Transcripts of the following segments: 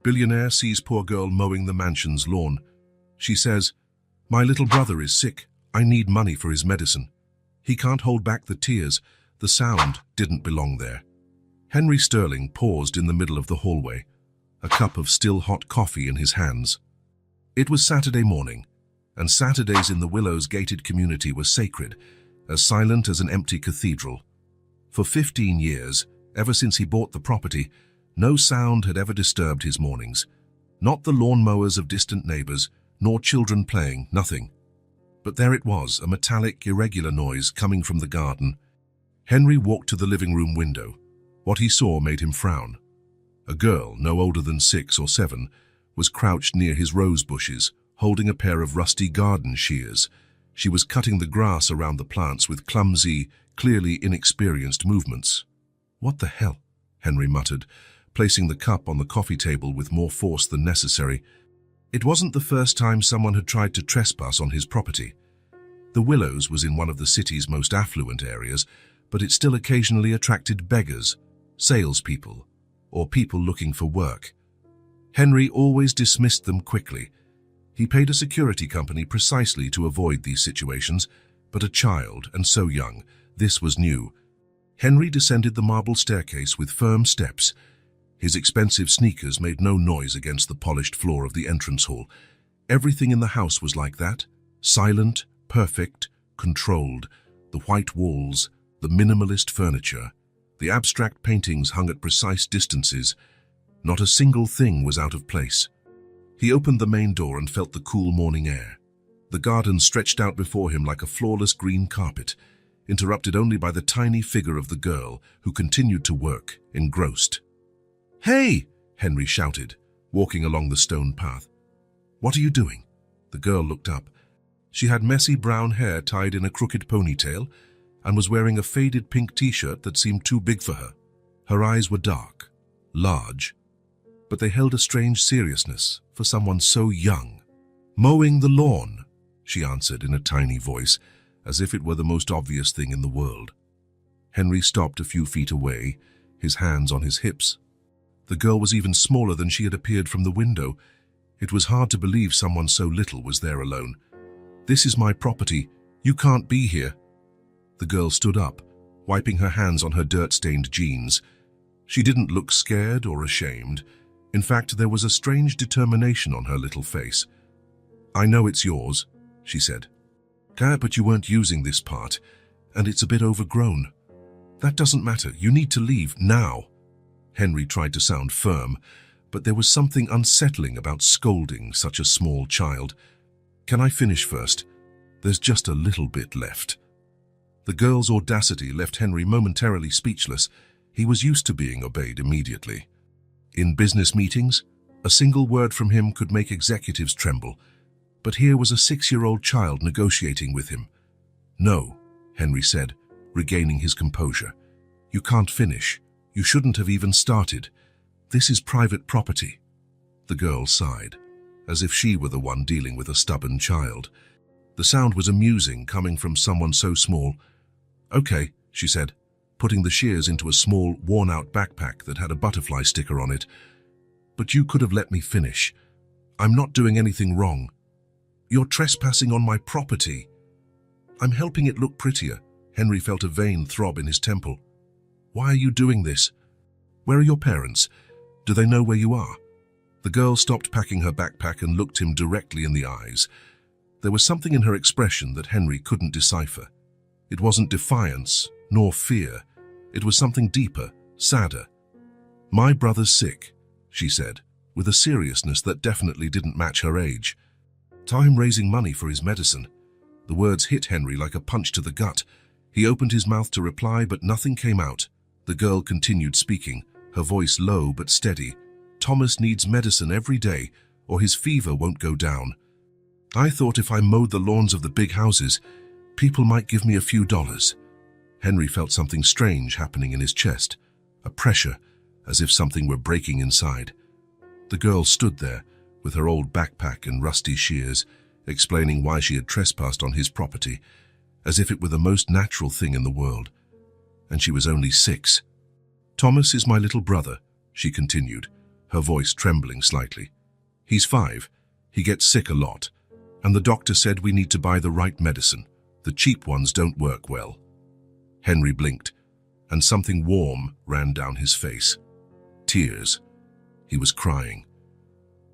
Billionaire sees poor girl mowing the mansion's lawn. She says, "My little brother is sick. I need money for his medicine." He can't hold back the tears. The sound didn't belong there. Henry Sterling paused in the middle of the hallway, a cup of still hot coffee in his hands. It was Saturday morning, and Saturdays in the Willows gated community were sacred, as silent as an empty cathedral. For 15 years, ever since he bought the property, no sound had ever disturbed his mornings. Not the lawnmowers of distant neighbors, nor children playing, nothing. But there it was, a metallic, irregular noise coming from the garden. Henry walked to the living room window. What he saw made him frown. A girl, no older than 6 or 7, was crouched near his rose bushes, holding a pair of rusty garden shears. She was cutting the grass around the plants with clumsy, clearly inexperienced movements. "What the hell?" Henry muttered, placing the cup on the coffee table with more force than necessary. It wasn't the first time someone had tried to trespass on his property. The Willows was in one of the city's most affluent areas, but it still occasionally attracted beggars, salespeople, or people looking for work. Henry always dismissed them quickly. He paid a security company precisely to avoid these situations, but a child, and so young, this was new. Henry descended the marble staircase with firm steps. His expensive sneakers made no noise against the polished floor of the entrance hall. Everything in the house was like that, silent, perfect, controlled. The white walls, the minimalist furniture, the abstract paintings hung at precise distances. Not a single thing was out of place. He opened the main door and felt the cool morning air. The garden stretched out before him like a flawless green carpet, interrupted only by the tiny figure of the girl who continued to work, engrossed. "Hey!" Henry shouted, walking along the stone path. "What are you doing?" The girl looked up. She had messy brown hair tied in a crooked ponytail and was wearing a faded pink t-shirt that seemed too big for her. Her eyes were dark, large, but they held a strange seriousness for someone so young. "Mowing the lawn," she answered in a tiny voice, as if it were the most obvious thing in the world. Henry stopped a few feet away, his hands on his hips. The girl was even smaller than she had appeared from the window. It was hard to believe someone so little was there alone. "This is my property. You can't be here." The girl stood up, wiping her hands on her dirt-stained jeans. She didn't look scared or ashamed. In fact, there was a strange determination on her little face. "I know it's yours," she said. "But you weren't using this part, and it's a bit overgrown." "That doesn't matter. You need to leave now." Henry tried to sound firm, but there was something unsettling about scolding such a small child. "Can I finish first? There's just a little bit left." The girl's audacity left Henry momentarily speechless. He was used to being obeyed immediately. In business meetings, a single word from him could make executives tremble. But here was a 6-year-old child negotiating with him. "No," Henry said, regaining his composure. "You can't finish. You shouldn't have even started. This is private property." The girl sighed, as if she were the one dealing with a stubborn child. The sound was amusing, coming from someone so small. "Okay," she said, putting the shears into a small, worn-out backpack that had a butterfly sticker on it. "But you could have let me finish. I'm not doing anything wrong. You're trespassing on my property." "I'm helping it look prettier." Henry felt a vein throb in his temple. "Why are you doing this? Where are your parents? Do they know where you are?" The girl stopped packing her backpack and looked him directly in the eyes. There was something in her expression that Henry couldn't decipher. It wasn't defiance, nor fear. It was something deeper, sadder. "My brother's sick," she said, with a seriousness that definitely didn't match her age. "Time raising money for his medicine." The words hit Henry like a punch to the gut. He opened his mouth to reply, but nothing came out. The girl continued speaking, her voice low but steady. "Thomas needs medicine every day, or his fever won't go down. I thought if I mowed the lawns of the big houses, people might give me a few dollars." Henry felt something strange happening in his chest, a pressure, as if something were breaking inside. The girl stood there, with her old backpack and rusty shears, explaining why she had trespassed on his property, as if it were the most natural thing in the world. And she was only 6. "Thomas is my little brother," she continued, her voice trembling slightly. "He's 5. He gets sick a lot. And the doctor said we need to buy the right medicine. The cheap ones don't work well." Henry blinked, and something warm ran down his face. Tears. He was crying.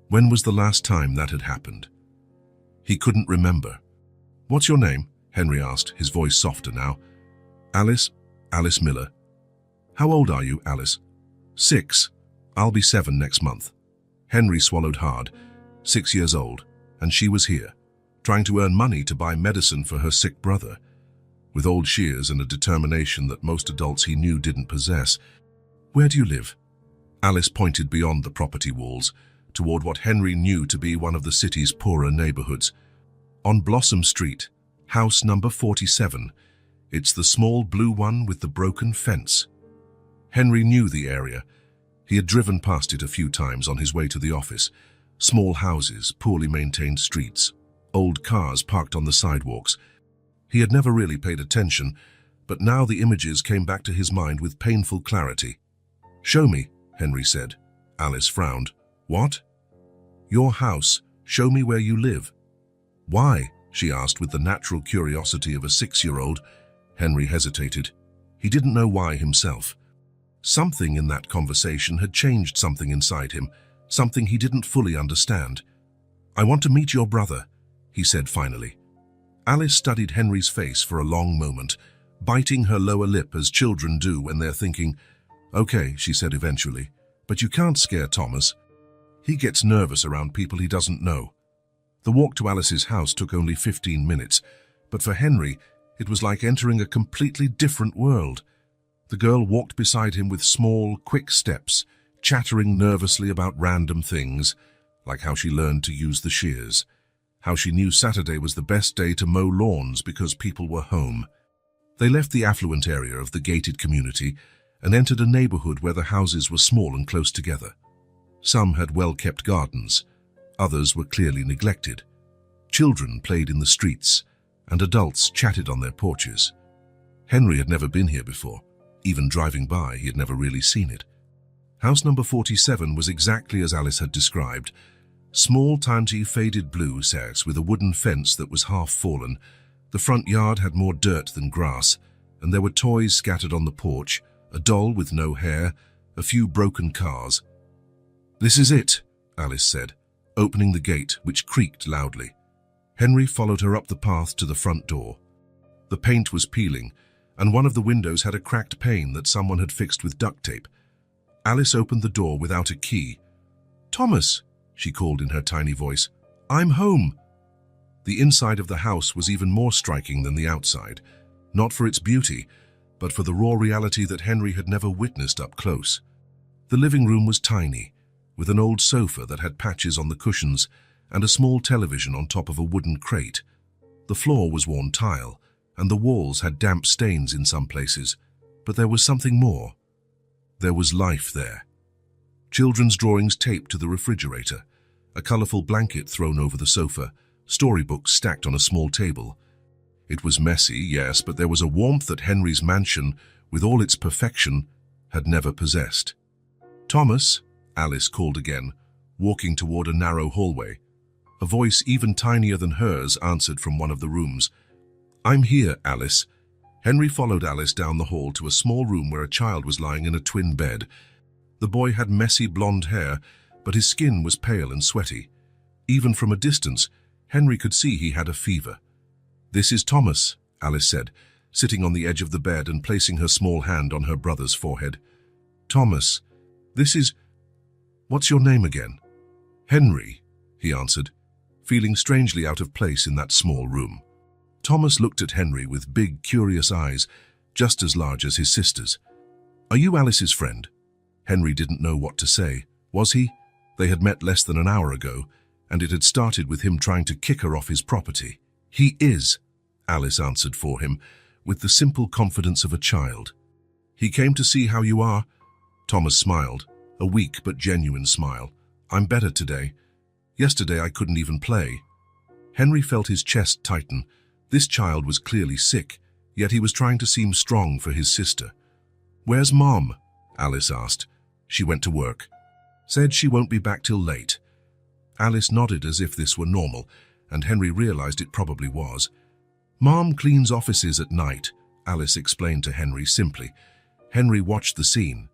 When was the last time that had happened? He couldn't remember. "What's your name?" Henry asked, his voice softer now. "Alice. Alice Miller." "How old are you, Alice?" 6. I'll be 7 next month." Henry swallowed hard. 6 years old, and she was here, trying to earn money to buy medicine for her sick brother, with old shears and a determination that most adults he knew didn't possess. "Where do you live?" Alice pointed beyond the property walls, toward what Henry knew to be one of the city's poorer neighborhoods. "On Blossom Street, house number 47. It's the small blue one with the broken fence." Henry knew the area. He had driven past it a few times on his way to the office. Small houses, poorly maintained streets, old cars parked on the sidewalks. He had never really paid attention, but now the images came back to his mind with painful clarity. "Show me," Henry said. Alice frowned. "What?" "Your house. Show me where you live." "Why?" she asked with the natural curiosity of a 6-year-old. Henry hesitated. He didn't know why himself. Something in that conversation had changed something inside him, something he didn't fully understand. "I want to meet your brother," he said finally. Alice studied Henry's face for a long moment, biting her lower lip as children do when they're thinking. "Okay," she said eventually, "but you can't scare Thomas. He gets nervous around people he doesn't know." The walk to Alice's house took only 15 minutes, but for Henry, it was like entering a completely different world. The girl walked beside him with small, quick steps, chattering nervously about random things, like how she learned to use the shears, how she knew Saturday was the best day to mow lawns because people were home. They left the affluent area of the gated community and entered a neighborhood where the houses were small and close together. Some had well-kept gardens, others were clearly neglected. Children played in the streets, and adults chatted on their porches. Henry had never been here before. Even driving by, he had never really seen it. House number 47 was exactly as Alice had described. Small, tiny, faded blue sets with a wooden fence that was half fallen. The front yard had more dirt than grass, and there were toys scattered on the porch, a doll with no hair, a few broken cars. "This is it," Alice said, opening the gate, which creaked loudly. Henry followed her up the path to the front door. The paint was peeling, and one of the windows had a cracked pane that someone had fixed with duct tape. Alice opened the door without a key. "Thomas," she called in her tiny voice, "I'm home." The inside of the house was even more striking than the outside, not for its beauty, but for the raw reality that Henry had never witnessed up close. The living room was tiny, with an old sofa that had patches on the cushions and a small television on top of a wooden crate. The floor was worn tile, and the walls had damp stains in some places, but there was something more. There was life there. Children's drawings taped to the refrigerator, a colorful blanket thrown over the sofa, storybooks stacked on a small table. It was messy, yes, but there was a warmth that Henry's mansion, with all its perfection, had never possessed. "Thomas," Alice called again, walking toward a narrow hallway. A voice even tinier than hers answered from one of the rooms. "I'm here, Alice." Henry followed Alice down the hall to a small room where a child was lying in a twin bed. The boy had messy blonde hair, but his skin was pale and sweaty. Even from a distance, Henry could see he had a fever. "This is Thomas," Alice said, sitting on the edge of the bed and placing her small hand on her brother's forehead. "Thomas, this is... What's your name again?" "Henry," he answered, feeling strangely out of place in that small room. Thomas looked at Henry with big, curious eyes, just as large as his sister's. "Are you Alice's friend?" Henry didn't know what to say. Was he? They had met less than an hour ago, and it had started with him trying to kick her off his property. "He is," Alice answered for him, with the simple confidence of a child. "He came to see how you are." Thomas smiled, a weak but genuine smile. "I'm better today. Yesterday I couldn't even play." Henry felt his chest tighten. This child was clearly sick, yet he was trying to seem strong for his sister. "Where's Mom?" Alice asked. "She went to work." Said she won't be back till late. Alice nodded as if this were normal, and Henry realized it probably was. Mom cleans offices at night, Alice explained to Henry simply. Henry watched the scene.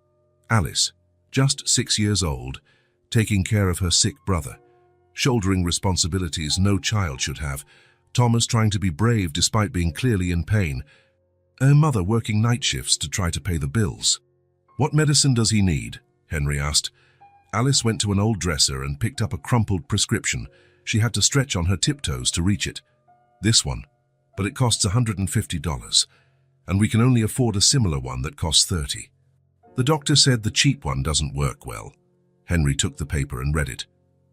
Alice, just 6 years old, taking care of her sick brother, shouldering responsibilities no child should have, Thomas trying to be brave despite being clearly in pain, her mother working night shifts to try to pay the bills. What medicine does he need? Henry asked. Alice went to an old dresser and picked up a crumpled prescription. She had to stretch on her tiptoes to reach it. This one, but it costs $150, and we can only afford a similar one that costs $30. The doctor said the cheap one doesn't work well. Henry took the paper and read it.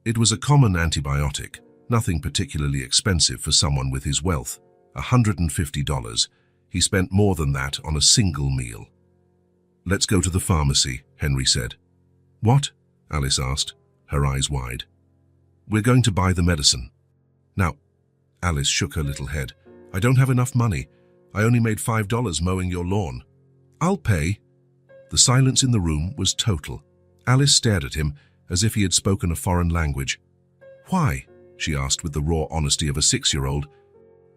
It was a common antibiotic, nothing particularly expensive for someone with his wealth. $150. He spent more than that on a single meal. Let's go to the pharmacy, Henry said. What? Alice asked, her eyes wide. We're going to buy the medicine. Now, Alice shook her little head. I don't have enough money. I only made $5 mowing your lawn. I'll pay. The silence in the room was total. Alice stared at him as if he had spoken a foreign language. Why? She asked with the raw honesty of a 6-year-old.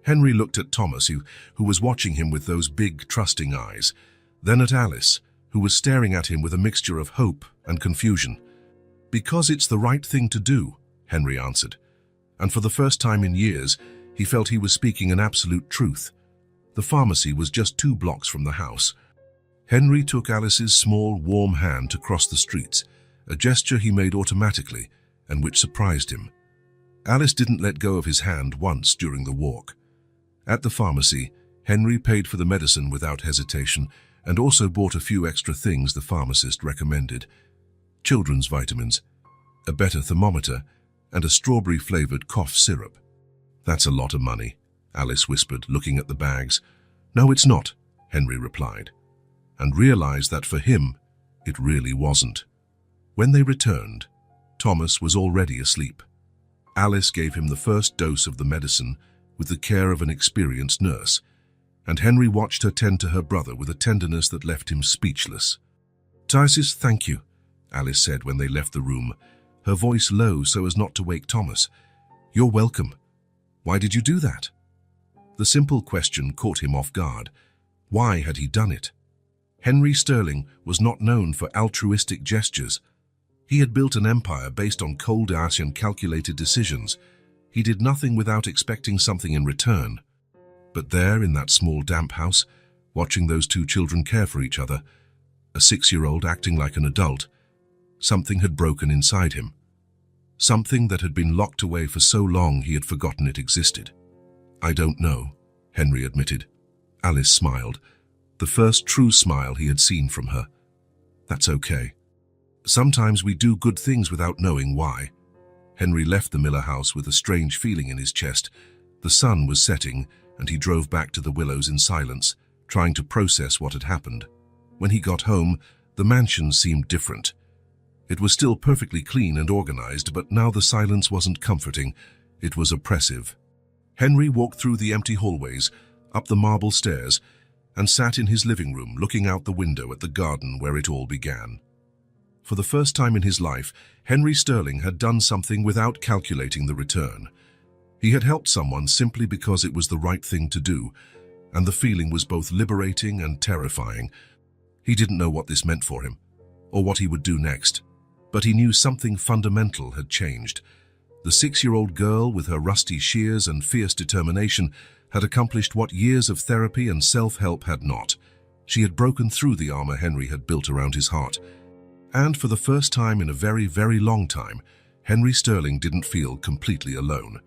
Henry looked at Thomas, who was watching him with those big, trusting eyes, then at Alice, who was staring at him with a mixture of hope and confusion. Because it's the right thing to do, Henry answered, and for the first time in years, he felt he was speaking an absolute truth. The pharmacy was just 2 blocks from the house. Henry took Alice's small, warm hand to cross the streets, a gesture he made automatically and which surprised him. Alice didn't let go of his hand once during the walk. At the pharmacy, Henry paid for the medicine without hesitation and also bought a few extra things the pharmacist recommended. Children's vitamins, a better thermometer, and a strawberry-flavored cough syrup. That's a lot of money, Alice whispered, looking at the bags. No, it's not, Henry replied, and realized that for him, it really wasn't. When they returned, Thomas was already asleep. Alice gave him the first dose of the medicine with the care of an experienced nurse, and Henry watched her tend to her brother with a tenderness that left him speechless. Tysis, thank you, Alice said when they left the room, her voice low so as not to wake Thomas. You're welcome. Why did you do that? The simple question caught him off guard. Why had he done it? Henry Sterling was not known for altruistic gestures. He had built an empire based on cold ash and calculated decisions. He did nothing without expecting something in return. But there, in that small damp house, watching those 2 children care for each other, a 6-year-old acting like an adult, something had broken inside him. Something that had been locked away for so long he had forgotten it existed. I don't know, Henry admitted. Alice smiled, the first true smile he had seen from her. That's okay. Sometimes we do good things without knowing why. Henry left the Miller house with a strange feeling in his chest. The sun was setting, and he drove back to the Willows in silence, trying to process what had happened. When he got home, the mansion seemed different. It was still perfectly clean and organized, but now the silence wasn't comforting, it was oppressive. Henry walked through the empty hallways, up the marble stairs, and sat in his living room looking out the window at the garden where it all began. For the first time in his life, Henry Sterling had done something without calculating the return. He had helped someone simply because it was the right thing to do, and the feeling was both liberating and terrifying. He didn't know what this meant for him, or what he would do next, but he knew something fundamental had changed. The 6-year-old girl, with her rusty shears and fierce determination, had accomplished what years of therapy and self-help had not. She had broken through the armor Henry had built around his heart. And for the first time in a very, very long time, Henry Sterling didn't feel completely alone.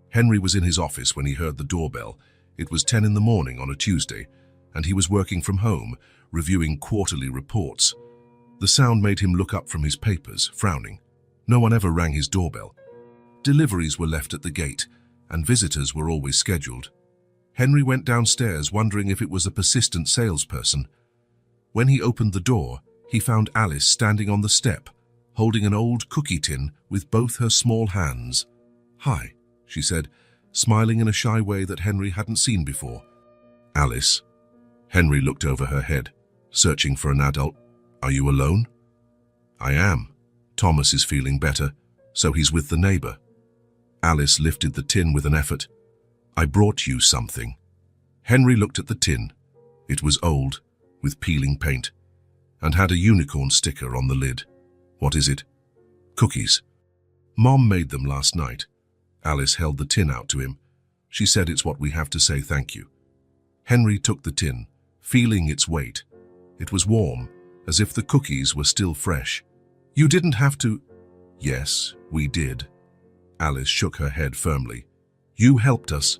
Henry was in his office when he heard the doorbell. It was 10 in the morning on a Tuesday, and he was working from home, reviewing quarterly reports. The sound made him look up from his papers, frowning. No one ever rang his doorbell. Deliveries were left at the gate, and visitors were always scheduled. Henry went downstairs wondering if it was a persistent salesperson. When he opened the door, he found Alice standing on the step, holding an old cookie tin with both her small hands. "Hi," she said, smiling in a shy way that Henry hadn't seen before. "Alice." Henry looked over her head, searching for an adult. "Are you alone?" "I am," Thomas is feeling better, so he's with the neighbor. Alice lifted the tin with an effort. I brought you something. Henry looked at the tin. It was old, with peeling paint, and had a unicorn sticker on the lid. What is it? Cookies. Mom made them last night. Alice held the tin out to him. She said it's what we have to say thank you. Henry took the tin, feeling its weight. It was warm, as if the cookies were still fresh. You didn't have to. Yes, we did. Alice shook her head firmly. You helped us.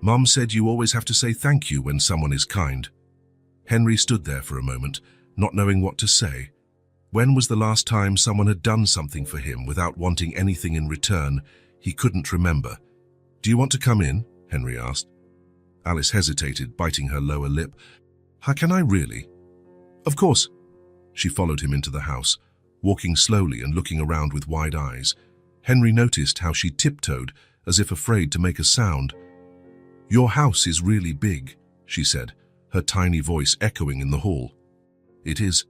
Mom said you always have to say thank you when someone is kind. Henry stood there for a moment, not knowing what to say. When was the last time someone had done something for him without wanting anything in return? He couldn't remember. Do you want to come in? Henry asked. Alice hesitated, biting her lower lip. How can I really? Of course. She followed him into the house, walking slowly and looking around with wide eyes. Henry noticed how she tiptoed, as if afraid to make a sound. Your house is really big, she said, her tiny voice echoing in the hall. It is.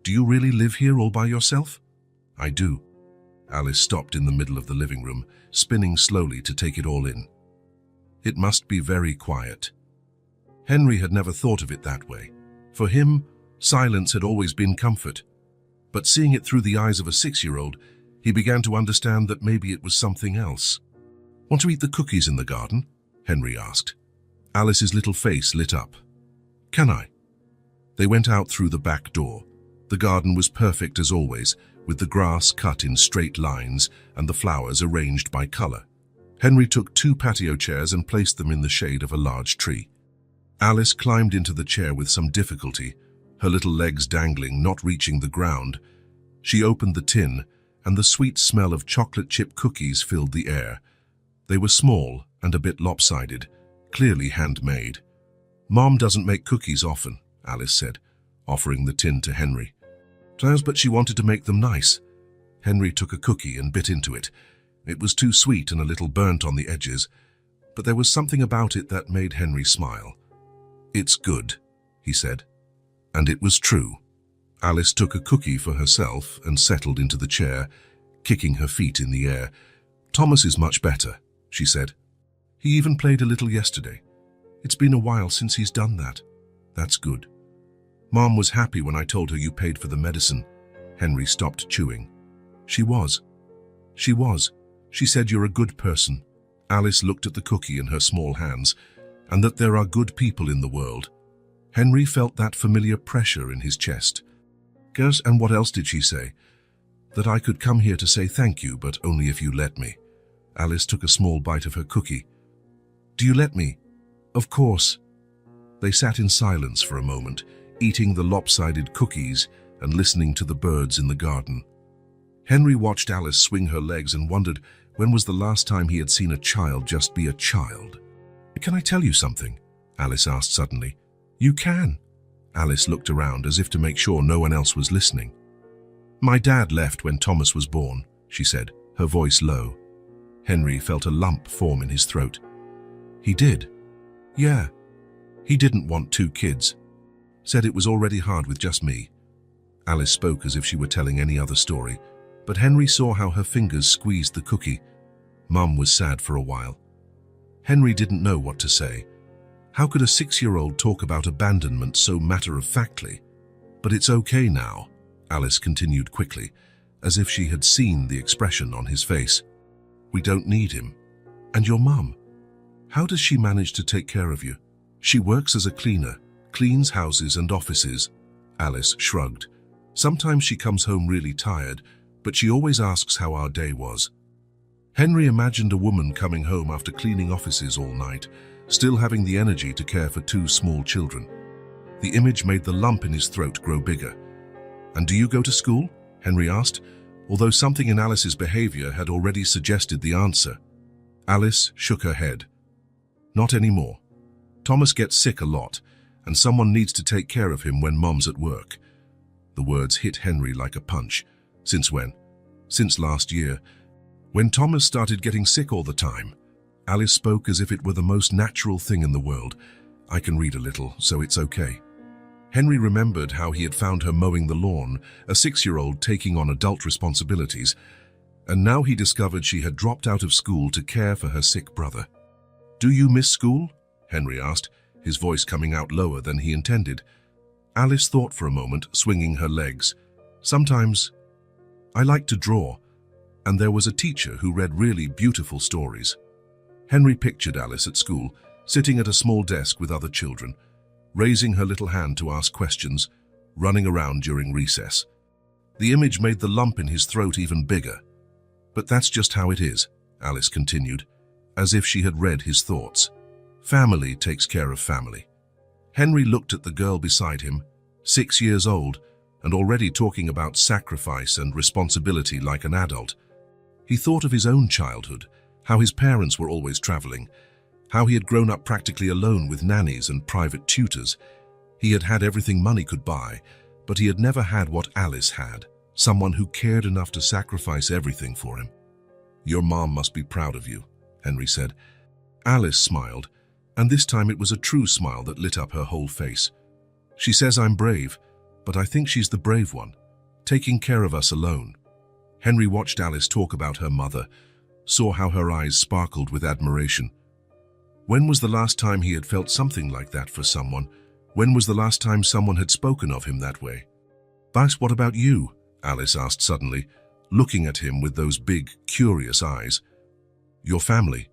Do you really live here all by yourself? I do. Alice stopped in the middle of the living room, spinning slowly to take it all in. It must be very quiet. Henry had never thought of it that way. For him, silence had always been comfort. But seeing it through the eyes of a 6-year-old, he began to understand that maybe it was something else. Want to eat the cookies in the garden? Henry asked. Alice's little face lit up. Can I? They went out through the back door. The garden was perfect as always, with the grass cut in straight lines and the flowers arranged by color. Henry took 2 patio chairs and placed them in the shade of a large tree. Alice climbed into the chair with some difficulty, her little legs dangling, not reaching the ground. She opened the tin, and the sweet smell of chocolate chip cookies filled the air. They were small and a bit lopsided, clearly handmade. Mom doesn't make cookies often, Alice said, offering the tin to Henry. But she wanted to make them nice. Henry took a cookie and bit into it. It was too sweet and a little burnt on the edges, but there was something about it that made Henry smile. It's good, he said. And it was true. Alice took a cookie for herself and settled into the chair, kicking her feet in the air. Thomas is much better, she said. He even played a little yesterday. It's been a while since he's done that. That's good. Mom was happy when I told her you paid for the medicine. Henry stopped chewing. She was. She said you're a good person. Alice looked at the cookie in her small hands, and that there are good people in the world. Henry felt that familiar pressure in his chest. Girls, and what else did she say? That I could come here to say thank you, but only if you let me. Alice took a small bite of her cookie. Do you let me? Of course. They sat in silence for a moment, eating the lopsided cookies and listening to the birds in the garden. Henry watched Alice swing her legs and wondered when was the last time he had seen a child just be a child. Can I tell you something? Alice asked suddenly. You can. Alice looked around as if to make sure no one else was listening. My dad left when Thomas was born, she said, her voice low. Henry felt a lump form in his throat. He did? Yeah. He didn't want 2 kids. Said it was already hard with just me. Alice spoke as if she were telling any other story, but Henry saw how her fingers squeezed the cookie. Mum was sad for a while. Henry didn't know what to say. How could a 6-year-old talk about abandonment so matter-of-factly? But it's okay now, Alice continued quickly, as if she had seen the expression on his face. We don't need him. And your mum? How does she manage to take care of you? She works as a cleaner, cleans houses and offices. Alice shrugged. Sometimes she comes home really tired, but she always asks how our day was. Henry imagined a woman coming home after cleaning offices all night, still having the energy to care for 2 small children. The image made the lump in his throat grow bigger. And do you go to school? Henry asked, although something in Alice's behavior had already suggested the answer. Alice shook her head. Not anymore. Thomas gets sick a lot, and someone needs to take care of him when Mom's at work. The words hit Henry like a punch. Since when? Since last year. When Thomas started getting sick all the time. Alice spoke as if it were the most natural thing in the world. I can read a little, so it's okay. Henry remembered how he had found her mowing the lawn, a 6-year-old taking on adult responsibilities, and now he discovered she had dropped out of school to care for her sick brother. "Do you miss school?" Henry asked, his voice coming out lower than he intended. Alice thought for a moment, swinging her legs. "Sometimes. I like to draw, and there was a teacher who read really beautiful stories." Henry pictured Alice at school, sitting at a small desk with other children, raising her little hand to ask questions, running around during recess. The image made the lump in his throat even bigger. "But that's just how it is," Alice continued, as if she had read his thoughts. "Family takes care of family." Henry looked at the girl beside him, 6 years old, and already talking about sacrifice and responsibility like an adult. He thought of his own childhood, how his parents were always traveling, how he had grown up practically alone with nannies and private tutors. He had had everything money could buy, but he had never had what Alice had, someone who cared enough to sacrifice everything for him. "Your mom must be proud of you," Henry said. Alice smiled, and this time it was a true smile that lit up her whole face. "She says I'm brave, but I think she's the brave one, taking care of us alone." Henry watched Alice talk about her mother, saw how her eyes sparkled with admiration. When was the last time he had felt something like that for someone? When was the last time someone had spoken of him that way? "But what about you?" Alice asked suddenly, looking at him with those big, curious eyes. "Your family?"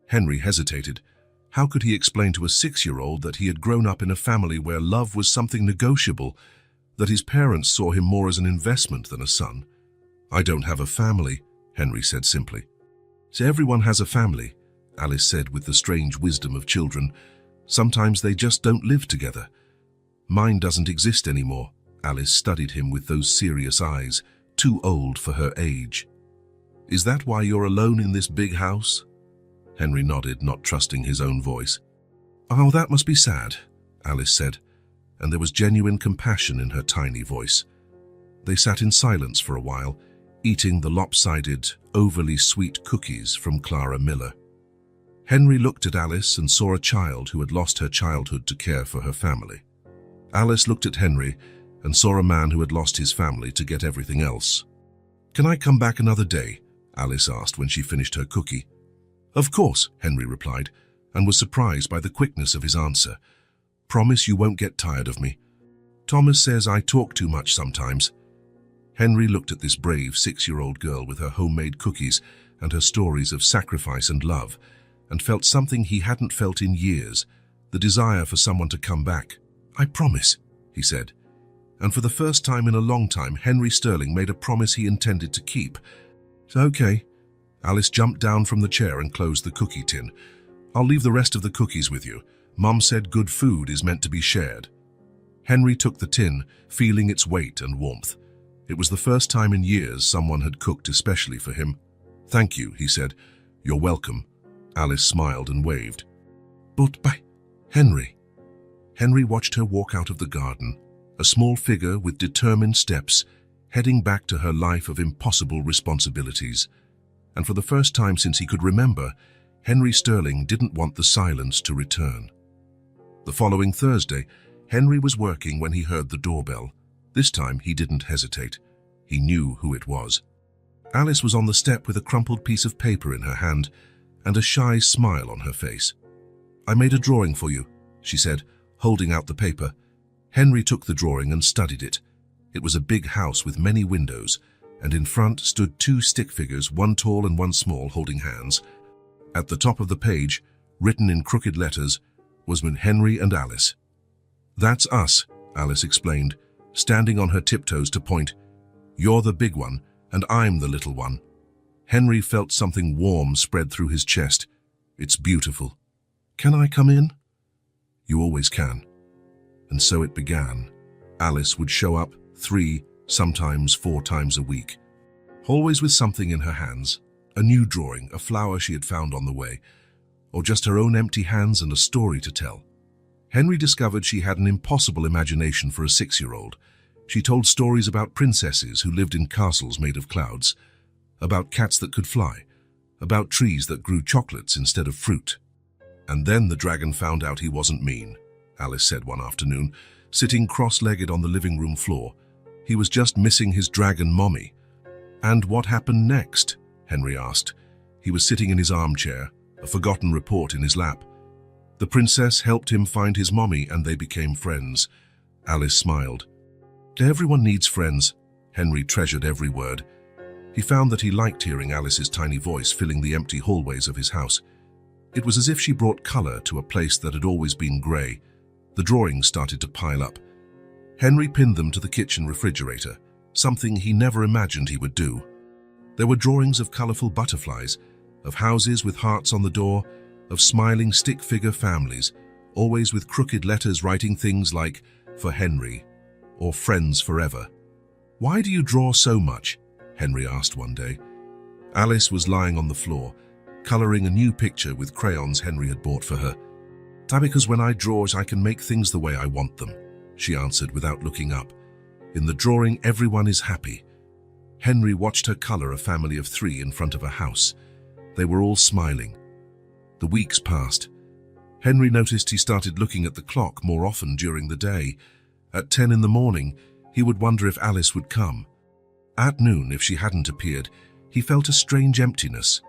Henry hesitated. How could he explain to a 6-year-old that he had grown up in a family where love was something negotiable, that his parents saw him more as an investment than a son? "I don't have a family," Henry said simply. "So everyone has a family," Alice said with the strange wisdom of children. "Sometimes they just don't live together." "Mine doesn't exist anymore." Alice studied him with those serious eyes, too old for her age. "Is that why you're alone in this big house?" Henry nodded, not trusting his own voice. "Oh, that must be sad," Alice said, and there was genuine compassion in her tiny voice. They sat in silence for a while, eating the lopsided, overly sweet cookies from Clara Miller. Henry looked at Alice and saw a child who had lost her childhood to care for her family. Alice looked at Henry and saw a man who had lost his family to get everything else. "Can I come back another day?" Alice asked when she finished her cookie. "Of course," Henry replied, and was surprised by the quickness of his answer. "Promise you won't get tired of me. Thomas says I talk too much sometimes." Henry looked at this brave 6-year-old girl with her homemade cookies and her stories of sacrifice and love, and felt something he hadn't felt in years, the desire for someone to come back. "I promise," he said. And for the first time in a long time, Henry Sterling made a promise he intended to keep. "Okay." Alice jumped down from the chair and closed the cookie tin. "I'll leave the rest of the cookies with you. Mum said good food is meant to be shared." Henry took the tin, feeling its weight and warmth. It was the first time in years someone had cooked especially for him. "Thank you," he said. "You're welcome." Alice smiled and waved. "But by Henry." Henry watched her walk out of the garden, a small figure with determined steps, heading back to her life of impossible responsibilities. And for the first time since he could remember, Henry Sterling didn't want the silence to return. The following Thursday, Henry was working when he heard the doorbell. This time he didn't hesitate. He knew who it was. Alice was on the step with a crumpled piece of paper in her hand and a shy smile on her face. "I made a drawing for you," she said, holding out the paper. Henry took the drawing and studied it. It was a big house with many windows, and in front stood 2 stick figures, one tall and one small, holding hands. At the top of the page, written in crooked letters, was Henry and Alice. "That's us," Alice explained, standing on her tiptoes to point. "You're the big one, and I'm the little one." Henry felt something warm spread through his chest. "It's beautiful. Can I come in?" "You always can." And so it began. Alice would show up 3, sometimes 4 times a week, always with something in her hands, a new drawing, a flower she had found on the way, or just her own empty hands and a story to tell. Henry discovered she had an impossible imagination for a 6-year-old. She told stories about princesses who lived in castles made of clouds, about cats that could fly, about trees that grew chocolates instead of fruit. "And then the dragon found out he wasn't mean," Alice said one afternoon, sitting cross-legged on the living room floor. He was just missing his dragon mommy. "And what happened next?" Henry asked. He was sitting in his armchair, a forgotten report in his lap. The princess helped him find his mommy and they became friends. Alice smiled. Everyone needs friends. Henry treasured every word. He found that he liked hearing Alice's tiny voice filling the empty hallways of his house. It was as if she brought color to a place that had always been grey. The drawings started to pile up. Henry pinned them to the kitchen refrigerator, something he never imagined he would do. There were drawings of colorful butterflies, of houses with hearts on the door, of smiling stick-figure families, always with crooked letters writing things like, "For Henry," or "Friends Forever." "Why do you draw so much?" Henry asked one day. Alice was lying on the floor, coloring a new picture with crayons Henry had bought for her. "Because when I draw, I can make things the way I want them," she answered without looking up. "In the drawing, everyone is happy." Henry watched her color a family of 3 in front of a house. They were all smiling. The weeks passed. Henry noticed he started looking at the clock more often during the day. At 10 in the morning, he would wonder if Alice would come. At noon, if she hadn't appeared, he felt a strange emptiness.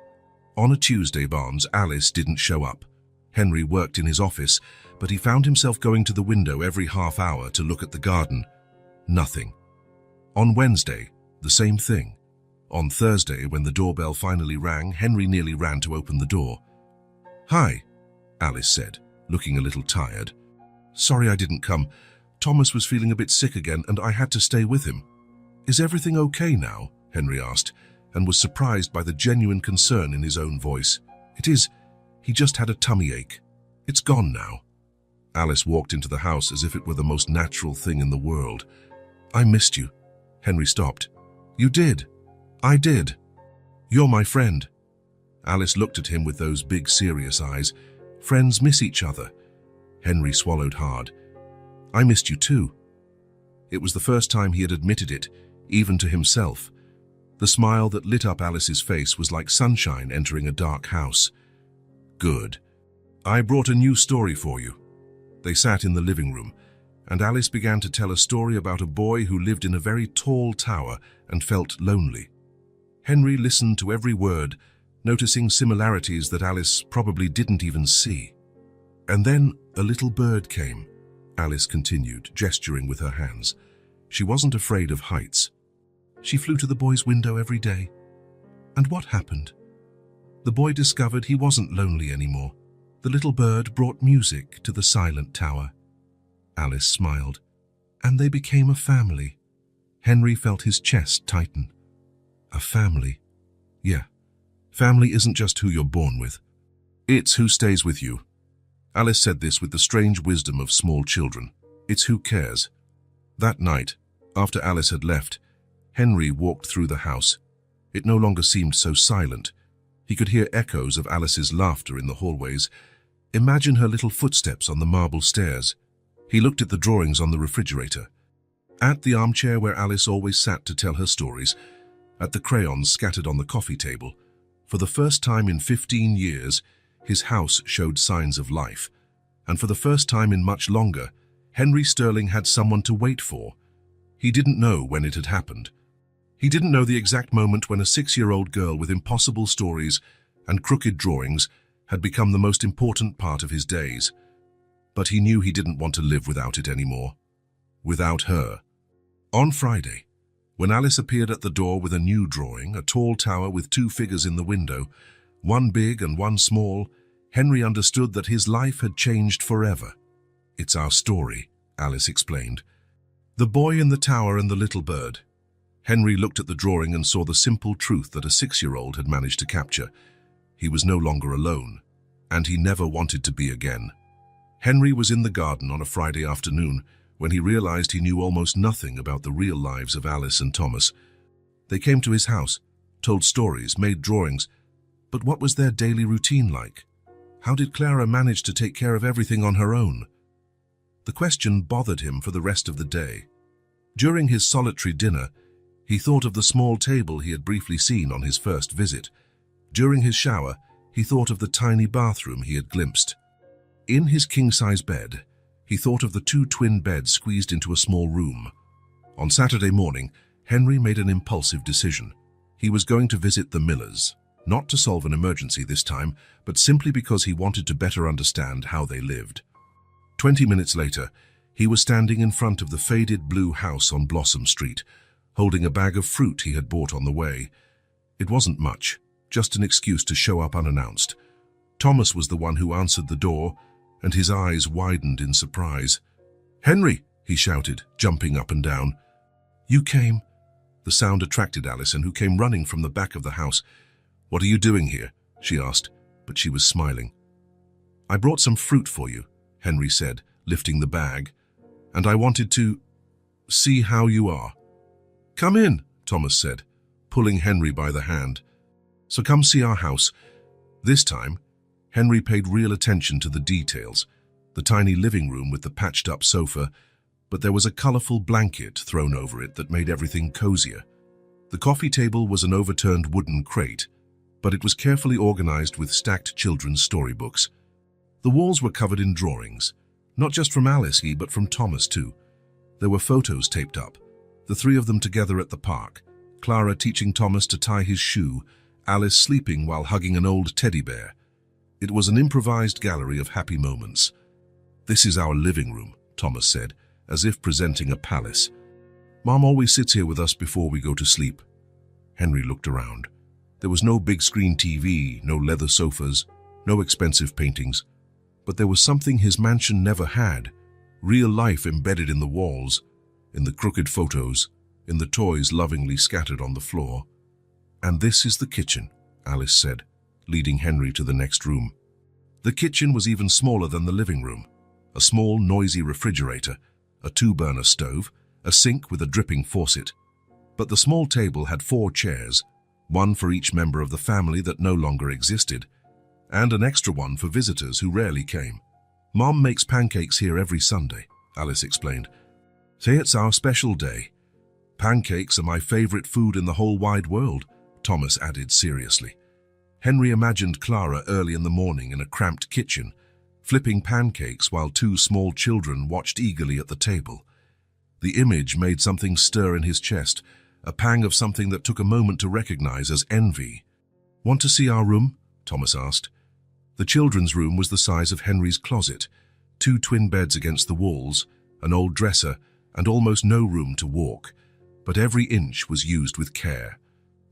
On a Tuesday, Alice didn't show up. Henry worked in his office, but he found himself going to the window every half hour to look at the garden. Nothing. On Wednesday, the same thing. On Thursday, when the doorbell finally rang, Henry nearly ran to open the door. "Hi," Alice said, looking a little tired. "Sorry I didn't come. Thomas was feeling a bit sick again and I had to stay with him." "Is everything okay now?" Henry asked, and was surprised by the genuine concern in his own voice. "It is. He just had a tummy ache. It's gone now." Alice walked into the house as if it were the most natural thing in the world. "I missed you." Henry stopped. "You did?" "I did. You're my friend." Alice looked at him with those big, serious eyes. "Friends miss each other." Henry swallowed hard. "I missed you too." It was the first time he had admitted it, even to himself. The smile that lit up Alice's face was like sunshine entering a dark house. "Good. I brought a new story for you." They sat in the living room, and Alice began to tell a story about a boy who lived in a very tall tower and felt lonely. Henry listened to every word, noticing similarities that Alice probably didn't even see. "And then a little bird came," Alice continued, gesturing with her hands. She wasn't afraid of heights. "She flew to the boy's window every day. And what happened? The boy discovered he wasn't lonely anymore. The little bird brought music to the silent tower." Alice smiled. "And they became a family." Henry felt his chest tighten. "A family? Yeah. Family isn't just who you're born with. It's who stays with you." Alice said this with the strange wisdom of small children. It's who cares. That night, after Alice had left, Henry walked through the house. It no longer seemed so silent. He could hear echoes of Alice's laughter in the hallways. Imagine her little footsteps on the marble stairs. He looked at the drawings on the refrigerator. At the armchair where Alice always sat to tell her stories. At the crayons scattered on the coffee table. For the first time in 15 years, his house showed signs of life. And for the first time in much longer, Henry Sterling had someone to wait for. He didn't know when it had happened. He didn't know the exact moment when a 6-year-old girl with impossible stories and crooked drawings had become the most important part of his days. But he knew he didn't want to live without it anymore. Without her. On Friday, when Alice appeared at the door with a new drawing, a tall tower with 2 figures in the window, one big and one small, Henry understood that his life had changed forever. "It's our story," Alice explained. "The boy in the tower and the little bird." Henry looked at the drawing and saw the simple truth that a 6-year-old had managed to capture. He was no longer alone, and he never wanted to be again. Henry was in the garden on a Friday afternoon when he realized he knew almost nothing about the real lives of Alice and Thomas. They came to his house, told stories, made drawings, but what was their daily routine like? How did Clara manage to take care of everything on her own? The question bothered him for the rest of the day. During his solitary dinner, he thought of the small table he had briefly seen on his first visit. During his shower, he thought of the tiny bathroom he had glimpsed. In his king-size bed, He thought of the two twin beds squeezed into a small room. On Saturday morning, Henry made an impulsive decision. He was going to visit the Millers, not to solve an emergency this time, but simply because he wanted to better understand how they lived. 20 minutes later, he was standing in front of the faded blue house on Blossom Street, holding a bag of fruit he had bought on the way. It wasn't much, just an excuse to show up unannounced. Thomas was the one who answered the door, and his eyes widened in surprise. "Henry!" he shouted, jumping up and down. "You came?" The sound attracted Alison, who came running from the back of the house. "What are you doing here?" she asked, but she was smiling. "I brought some fruit for you," Henry said, lifting the bag, "and I wanted to see how you are." "Come in," Thomas said, pulling Henry by the hand. "So come see our house." This time, Henry paid real attention to the details. The tiny living room with the patched-up sofa, but there was a colorful blanket thrown over it that made everything cozier. The coffee table was an overturned wooden crate, but it was carefully organized with stacked children's storybooks. The walls were covered in drawings, not just from Alice, but from Thomas too. There were photos taped up, the three of them together at the park, Clara teaching Thomas to tie his shoe, Alice sleeping while hugging an old teddy bear. It was an improvised gallery of happy moments. "This is our living room," Thomas said, as if presenting a palace. "Mom always sits here with us before we go to sleep." Henry looked around. There was no big screen TV, no leather sofas, no expensive paintings. But there was something his mansion never had, real life embedded in the walls, in the crooked photos, in the toys lovingly scattered on the floor. "And this is the kitchen," Alice said, leading Henry to the next room. The kitchen was even smaller than the living room. A small, noisy refrigerator, a two-burner stove, a sink with a dripping faucet. But the small table had 4 chairs, one for each member of the family that no longer existed, and an extra one for visitors who rarely came. "Mom makes pancakes here every Sunday," Alice explained. "Say it's our special day." "Pancakes are my favorite food in the whole wide world," Thomas added seriously. Henry imagined Clara early in the morning in a cramped kitchen, flipping pancakes while 2 small children watched eagerly at the table. The image made something stir in his chest, a pang of something that took a moment to recognize as envy. "Want to see our room?" Thomas asked. The children's room was the size of Henry's closet, 2 twin beds against the walls, an old dresser, and almost no room to walk. But every inch was used with care.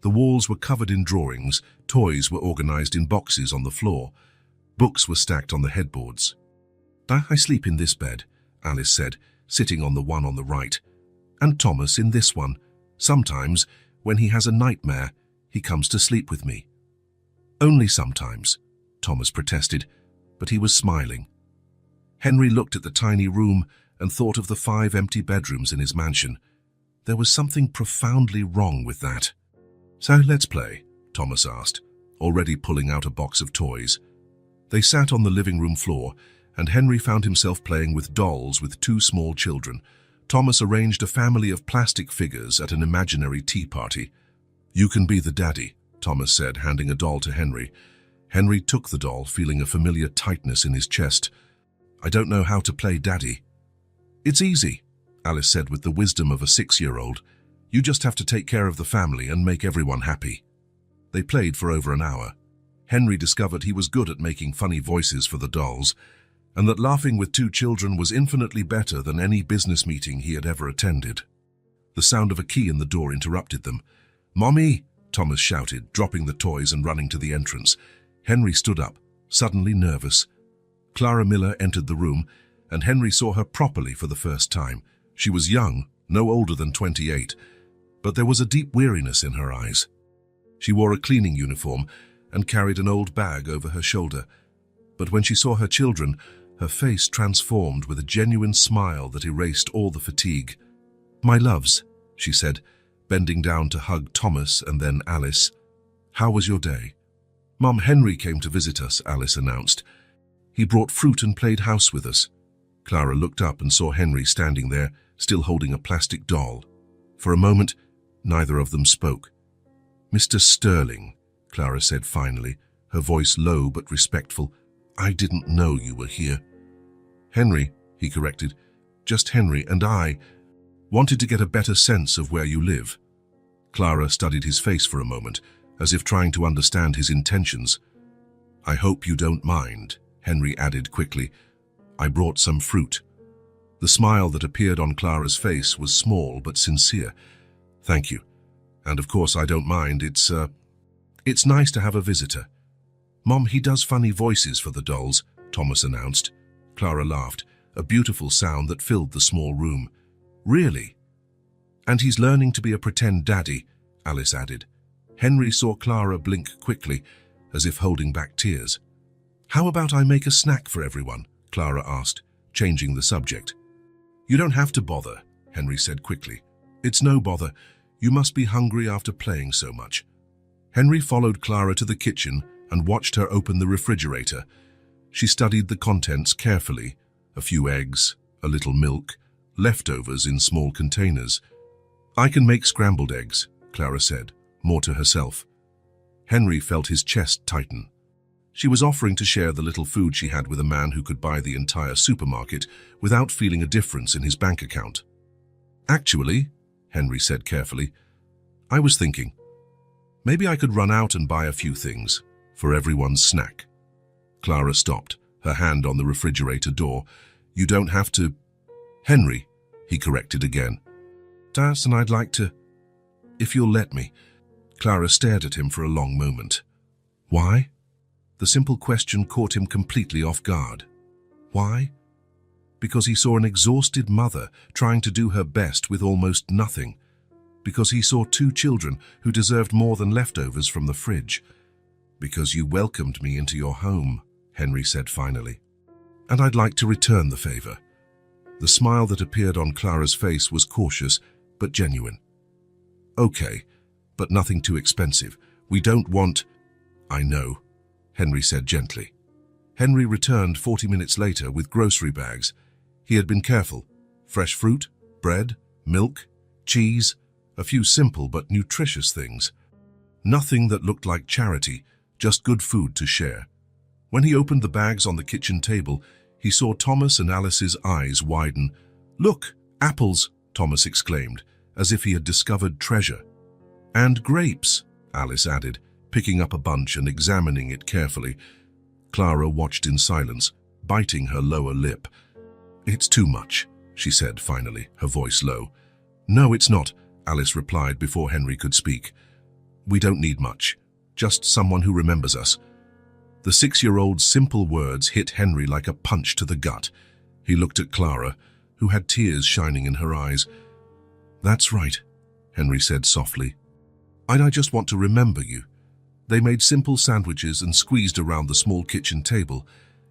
The walls were covered in drawings, toys were organized in boxes on the floor, books were stacked on the headboards. "I sleep in this bed," Alice said, sitting on the one on the right, "and Thomas in this one. Sometimes, when he has a nightmare, he comes to sleep with me." "Only sometimes," Thomas protested, but he was smiling. Henry looked at the tiny room and thought of the 5 empty bedrooms in his mansion. There was something profoundly wrong with that. "So let's play," Thomas asked, already pulling out a box of toys. They sat on the living room floor, and Henry found himself playing with dolls with 2 small children. Thomas arranged a family of plastic figures at an imaginary tea party. "You can be the daddy," Thomas said, handing a doll to Henry. Henry took the doll, feeling a familiar tightness in his chest. "I don't know how to play daddy." "It's easy," Alice said with the wisdom of a 6-year-old. "You just have to take care of the family and make everyone happy." They played for over an hour. Henry discovered he was good at making funny voices for the dolls, and that laughing with 2 children was infinitely better than any business meeting he had ever attended. The sound of a key in the door interrupted them. "Mommy!" Thomas shouted, dropping the toys and running to the entrance. Henry stood up, suddenly nervous. Clara Miller entered the room, and Henry saw her properly for the first time. She was young, no older than 28, but there was a deep weariness in her eyes. She wore a cleaning uniform and carried an old bag over her shoulder. But when she saw her children, her face transformed with a genuine smile that erased all the fatigue. "My loves," she said, bending down to hug Thomas and then Alice. "How was your day?" "Mom, Henry came to visit us," Alice announced. "He brought fruit and played house with us." Clara looked up and saw Henry standing there, still holding a plastic doll. For a moment, neither of them spoke. "Mr. Sterling," Clara said finally, her voice low but respectful, "I didn't know you were here." "Henry," he corrected. Just Henry and I wanted to get a better sense of where you live. Clara studied his face for a moment, as if trying to understand his intentions. I hope you don't mind, Henry added quickly. I brought some fruit. The smile that appeared on Clara's face was small but sincere. Thank you. And of course I don't mind. It's nice to have a visitor. Mom, he does funny voices for the dolls, Thomas announced. Clara laughed, a beautiful sound that filled the small room. Really? And he's learning to be a pretend daddy, Alice added. Henry saw Clara blink quickly, as if holding back tears. How about I make a snack for everyone? Clara asked, changing the subject. You don't have to bother, Henry said quickly. It's no bother. You must be hungry after playing so much. Henry followed Clara to the kitchen and watched her open the refrigerator. She studied the contents carefully. A few eggs, a little milk, leftovers in small containers. I can make scrambled eggs, Clara said, more to herself. Henry felt his chest tighten. She was offering to share the little food she had with a man who could buy the entire supermarket without feeling a difference in his bank account. Actually, Henry said carefully, I was thinking, maybe I could run out and buy a few things for everyone's snack. Clara stopped, her hand on the refrigerator door. You don't have to... Henry, he corrected again. Das, and I'd like to... If you'll let me. Clara stared at him for a long moment. Why? The simple question caught him completely off guard. Why? Because he saw an exhausted mother trying to do her best with almost nothing. Because he saw two children who deserved more than leftovers from the fridge. Because you welcomed me into your home, Henry said finally. And I'd like to return the favor. The smile that appeared on Clara's face was cautious, but genuine. Okay, but nothing too expensive. We don't want... I know, Henry said gently. Henry returned 40 minutes later with grocery bags. He had been careful. Fresh fruit, bread, milk, cheese, a few simple but nutritious things. Nothing that looked like charity, just good food to share. When he opened the bags on the kitchen table, he saw Thomas and Alice's eyes widen. Look, apples, Thomas exclaimed, as if he had discovered treasure. And grapes, Alice added, picking up a bunch and examining it carefully. Clara watched in silence, biting her lower lip. It's too much, she said finally, her voice low. No, it's not, Alice replied before Henry could speak. We don't need much, just someone who remembers us. The 6-year-old's simple words hit Henry like a punch to the gut. He looked at Clara, who had tears shining in her eyes. That's right, Henry said softly. I just want to remember you. They made simple sandwiches and squeezed around the small kitchen table.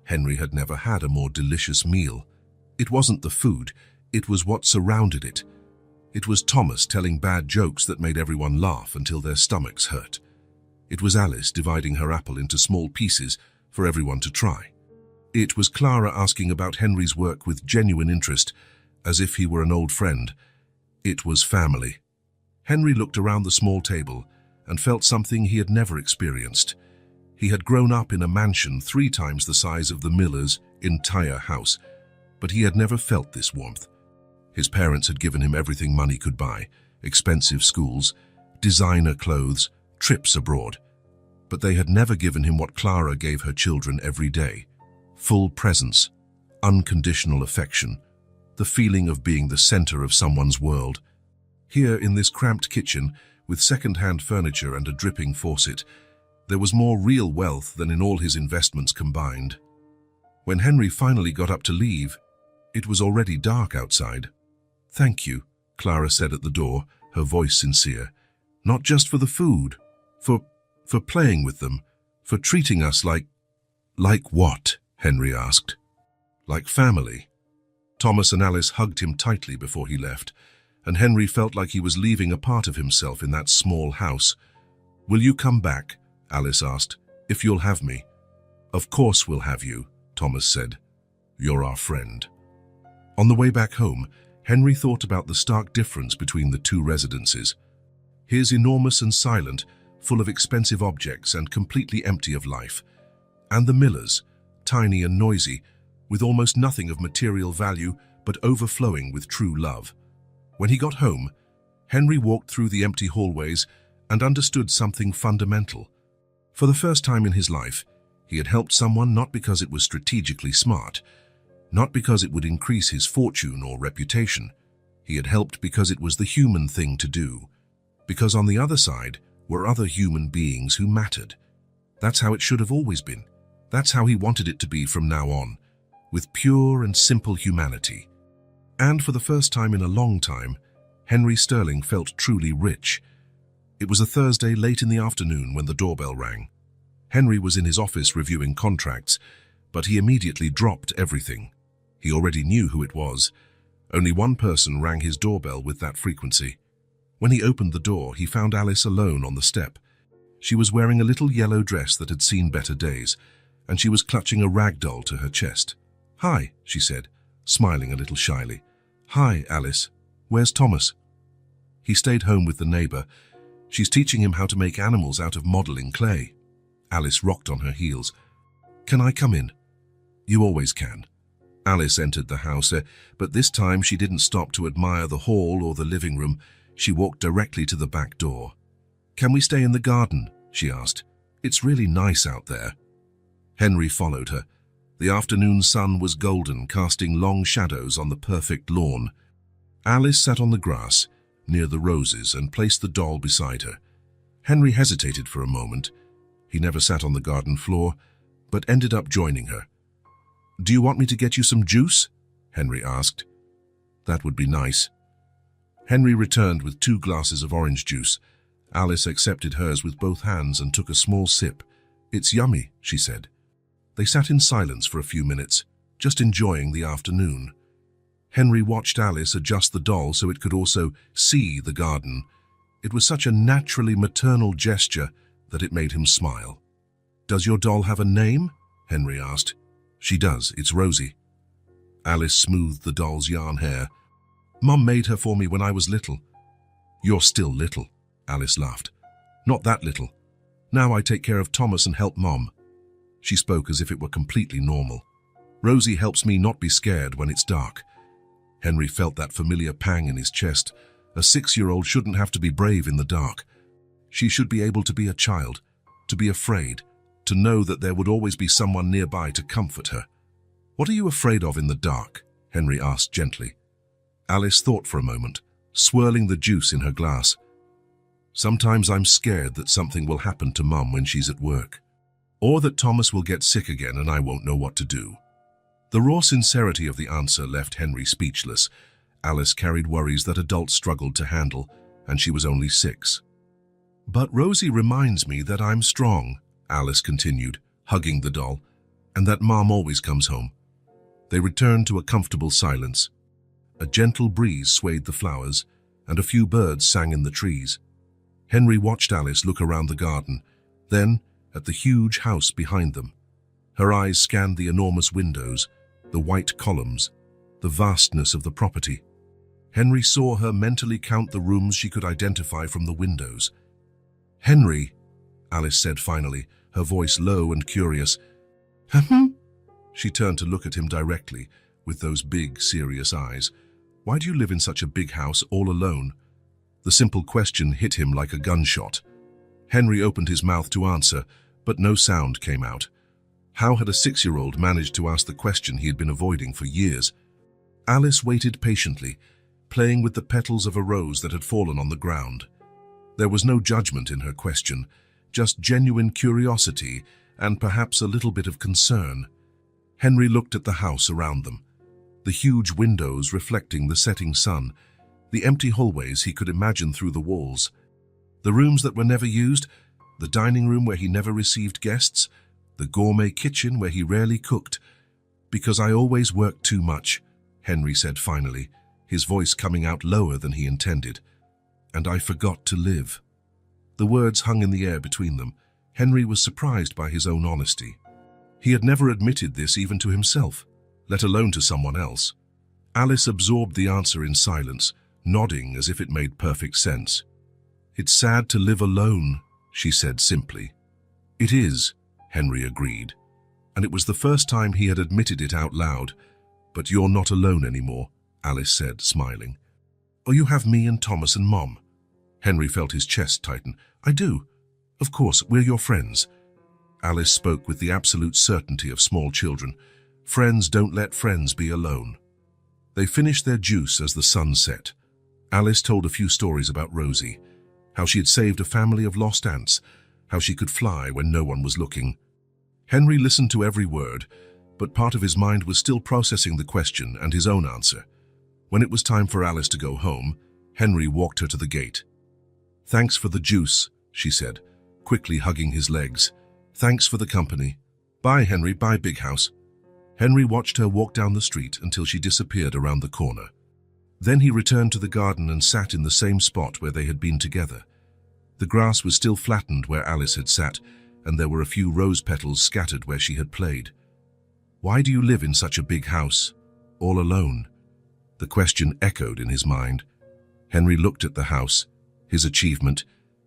Henry had never had a more delicious meal. It wasn't the food, it was what surrounded it. It was Thomas telling bad jokes that made everyone laugh until their stomachs hurt. It was Alice dividing her apple into small pieces for everyone to try. It was Clara asking about Henry's work with genuine interest, as if he were an old friend. It was family. Henry looked around the small table and felt something he had never experienced. He had grown up in a mansion 3 times the size of the Miller's entire house, but he had never felt this warmth. His parents had given him everything money could buy, expensive schools, designer clothes, trips abroad. But they had never given him what Clara gave her children every day. Full presence, unconditional affection, the feeling of being the center of someone's world. Here in this cramped kitchen, with second-hand furniture and a dripping faucet, there was more real wealth than in all his investments combined. When Henry finally got up to leave, it was already dark outside. Thank you, Clara said at the door, her voice sincere. Not just for the food, for playing with them, for treating us like... Like what? Henry asked. Like family. Thomas and Alice hugged him tightly before he left, and Henry felt like he was leaving a part of himself in that small house. Will you come back? Alice asked. If you'll have me. Of course we'll have you, Thomas said. You're our friend. On the way back home, Henry thought about the stark difference between the 2 residences. His enormous and silent, full of expensive objects and completely empty of life. And the Millers, tiny and noisy, with almost nothing of material value but overflowing with true love. When he got home, Henry walked through the empty hallways and understood something fundamental. For the first time in his life, he had helped someone not because it was strategically smart, not because it would increase his fortune or reputation. He had helped because it was the human thing to do, because on the other side were other human beings who mattered. That's how it should have always been. That's how he wanted it to be from now on, with pure and simple humanity. And for the first time in a long time, Henry Sterling felt truly rich. It was a Thursday late in the afternoon when the doorbell rang. Henry was in his office reviewing contracts, but he immediately dropped everything. He already knew who it was. Only one person rang his doorbell with that frequency. When he opened the door, he found Alice alone on the step. She was wearing a little yellow dress that had seen better days, and she was clutching a rag doll to her chest. "Hi," she said, smiling a little shyly. "Hi, Alice. Where's Thomas?" "He stayed home with the neighbor. She's teaching him how to make animals out of modeling clay." Alice rocked on her heels. "Can I come in?" "You always can." Alice entered the house, but this time she didn't stop to admire the hall or the living room. She walked directly to the back door. "Can we stay in the garden?" she asked. "It's really nice out there." Henry followed her. The afternoon sun was golden, casting long shadows on the perfect lawn. Alice sat on the grass, near the roses, and placed the doll beside her. Henry hesitated for a moment. He never sat on the garden floor, but ended up joining her. "Do you want me to get you some juice?" Henry asked. "That would be nice." Henry returned with 2 glasses of orange juice. Alice accepted hers with both hands and took a small sip. "It's yummy," she said. They sat in silence for a few minutes, just enjoying the afternoon. Henry watched Alice adjust the doll so it could also see the garden. It was such a naturally maternal gesture that it made him smile. "Does your doll have a name?" Henry asked. "She does. It's Rosie." Alice smoothed the doll's yarn hair. "Mom made her for me when I was little." "You're still little," Alice laughed. "Not that little. Now I take care of Thomas and help Mom." She spoke as if it were completely normal. "Rosie helps me not be scared when it's dark." Henry felt that familiar pang in his chest. A 6-year-old shouldn't have to be brave in the dark. She should be able to be a child, to be afraid, to know that there would always be someone nearby to comfort her. "What are you afraid of in the dark?" Henry asked gently. Alice thought for a moment, swirling the juice in her glass. "Sometimes I'm scared that something will happen to Mum when she's at work. Or that Thomas will get sick again and I won't know what to do." The raw sincerity of the answer left Henry speechless. Alice carried worries that adults struggled to handle, and she was only 6. "But Rosie reminds me that I'm strong," Alice continued, hugging the doll, "and that Mom always comes home." They returned to a comfortable silence. A gentle breeze swayed the flowers, and a few birds sang in the trees. Henry watched Alice look around the garden, then at the huge house behind them. Her eyes scanned the enormous windows, the white columns, the vastness of the property. Henry saw her mentally count the rooms she could identify from the windows. "Henry," Alice said finally, her voice low and curious. She turned to look at him directly, with those big, serious eyes. "Why do you live in such a big house all alone?" The simple question hit him like a gunshot. Henry opened his mouth to answer, but no sound came out. How had a 6-year-old managed to ask the question he had been avoiding for years? Alice waited patiently, playing with the petals of a rose that had fallen on the ground. There was no judgment in her question, just genuine curiosity and perhaps a little bit of concern. Henry looked at the house around them, the huge windows reflecting the setting sun, the empty hallways he could imagine through the walls, the rooms that were never used, the dining room where he never received guests, the gourmet kitchen where he rarely cooked. "Because I always worked too much," Henry said finally, his voice coming out lower than he intended. "And I forgot to live." The words hung in the air between them. Henry was surprised by his own honesty. He had never admitted this even to himself, let alone to someone else. Alice absorbed the answer in silence, nodding as if it made perfect sense. "It's sad to live alone," she said simply. "It is," Henry agreed. and it was the first time he had admitted it out loud. "But you're not alone anymore," Alice said, smiling. "Oh, you have me and Thomas and Mom." Henry felt his chest tighten. "I do. Of course, we're your friends." Alice spoke with the absolute certainty of small children. Friends don't let friends be alone. They finished their juice as the sun set. Alice told a few stories about Rosie, how she had saved a family of lost ants, how she could fly when no one was looking. Henry listened to every word, but part of his mind was still processing the question and his own answer. When it was time for Alice to go home, Henry walked her to the gate. "Thanks for the juice," she said, quickly hugging his legs. "Thanks for the company. Bye, Henry, bye, Big House." Henry watched her walk down the street until she disappeared around the corner. Then he returned to the garden and sat in the same spot where they had been together. The grass was still flattened where Alice had sat, and there were a few rose petals scattered where she had played. "Why do you live in such a big house, all alone?" The question echoed in his mind. Henry looked at the house, his achievement,